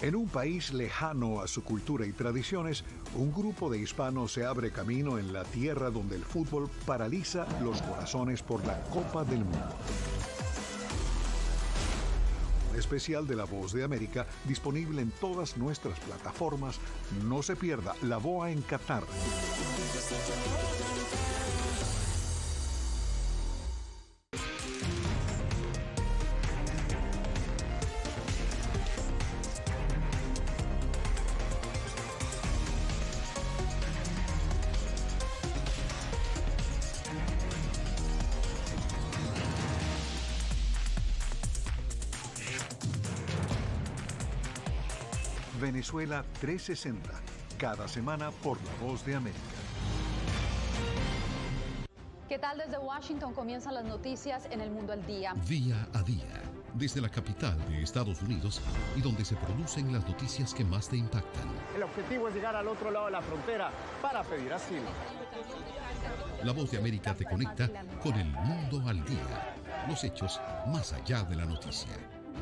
En un país lejano a su cultura y tradiciones, un grupo de hispanos se abre camino en la tierra donde el fútbol paraliza los corazones por la Copa del Mundo. Un especial de La Voz de América disponible en todas nuestras plataformas. No se pierda La Boa en Qatar. Venezuela 360, cada semana por La Voz de América. ¿Qué tal? Desde Washington comienzan las noticias en El Mundo al Día. Día a día, desde la capital de Estados Unidos y donde se producen las noticias que más te impactan. El objetivo es llegar al otro lado de la frontera para pedir asilo. La Voz de América te conecta con El Mundo al Día. Los hechos más allá de la noticia.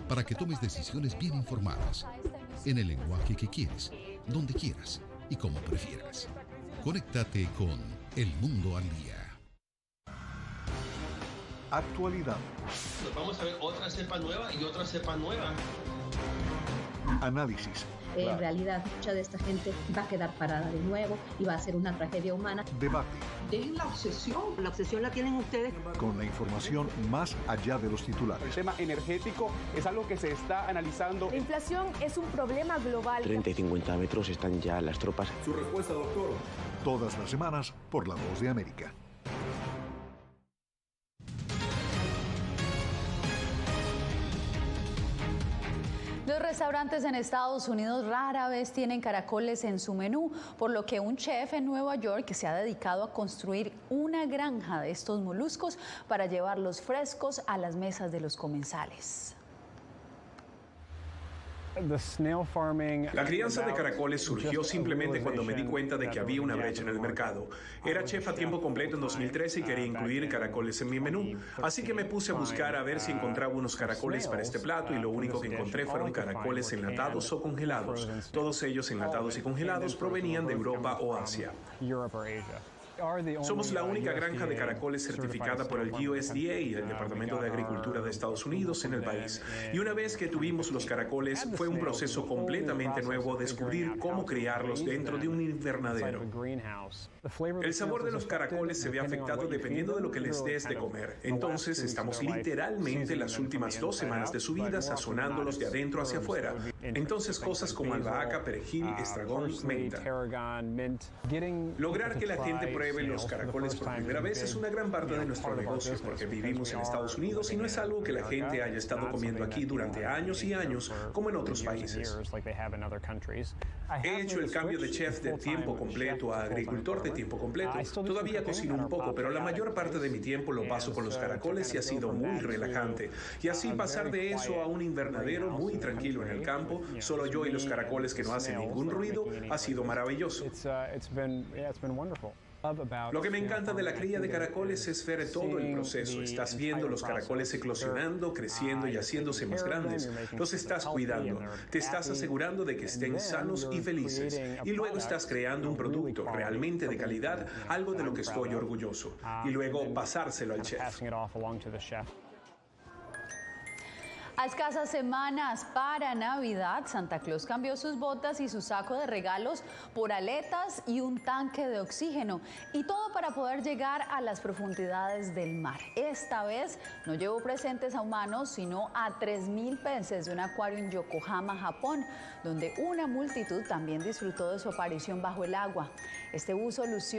Para que tomes decisiones bien informadas. En el lenguaje que quieres, donde quieras y como prefieras. Conéctate con El Mundo al Día. Actualidad. Nos vamos a ver otra cepa nueva y otra cepa nueva. Análisis. En realidad, mucha de esta gente va a quedar parada de nuevo y va a ser una tragedia humana. Debate. Dejen la obsesión la tienen ustedes. Con la información más allá de los titulares. El tema energético es algo que se está analizando. La inflación es un problema global. 30 y 50 metros están ya las tropas. Su respuesta, doctor. Todas las semanas por La Voz de América. Los restaurantes en Estados Unidos rara vez tienen caracoles en su menú, por lo que un chef en Nueva York se ha dedicado a construir una granja de estos moluscos para llevarlos frescos a las mesas de los comensales. La crianza de caracoles surgió simplemente cuando me di cuenta de que había una brecha en el mercado. Era chef a tiempo completo en 2013 y quería incluir caracoles en mi menú. Así que me puse a buscar a ver si encontraba unos caracoles para este plato y lo único que encontré fueron caracoles enlatados o congelados. Todos ellos enlatados y congelados provenían de Europa o Asia. Somos la única granja de caracoles certificada por el USDA, el Departamento de Agricultura de Estados Unidos, en el país. Y una vez que tuvimos los caracoles, fue un proceso completamente nuevo descubrir cómo criarlos dentro de un invernadero. El sabor de los caracoles se ve afectado dependiendo de lo que les des de comer. Entonces, estamos literalmente las últimas 2 semanas de su vida sazonándolos de adentro hacia afuera. Entonces, cosas como albahaca, perejil, estragón, menta. Lograr que la gente pruebe los caracoles por primera vez es una gran parte de nuestro negocio porque vivimos en Estados Unidos y no es algo que la gente haya estado comiendo aquí durante años y años como en otros países. He hecho el cambio de chef de tiempo completo a agricultor de tiempo completo. Todavía cocino un poco, pero la mayor parte de mi tiempo lo paso con los caracoles y ha sido muy relajante. Y así pasar de eso a un invernadero muy tranquilo en el campo, solo yo y los caracoles que no hacen ningún ruido, ha sido maravilloso. Lo que me encanta de la cría de caracoles es ver todo el proceso. Estás viendo los caracoles eclosionando, creciendo y haciéndose más grandes. Los estás cuidando. Te estás asegurando de que estén sanos y felices. Y luego estás creando un producto realmente de calidad, algo de lo que estoy orgulloso. Y luego pasárselo al chef. A escasas semanas para Navidad, Santa Claus cambió sus botas y su saco de regalos por aletas y un tanque de oxígeno. Y todo para poder llegar a las profundidades del mar. Esta vez no llevó presentes a humanos, sino a 3.000 peces de un acuario en Yokohama, Japón, donde una multitud también disfrutó de su aparición bajo el agua. Este buzo lució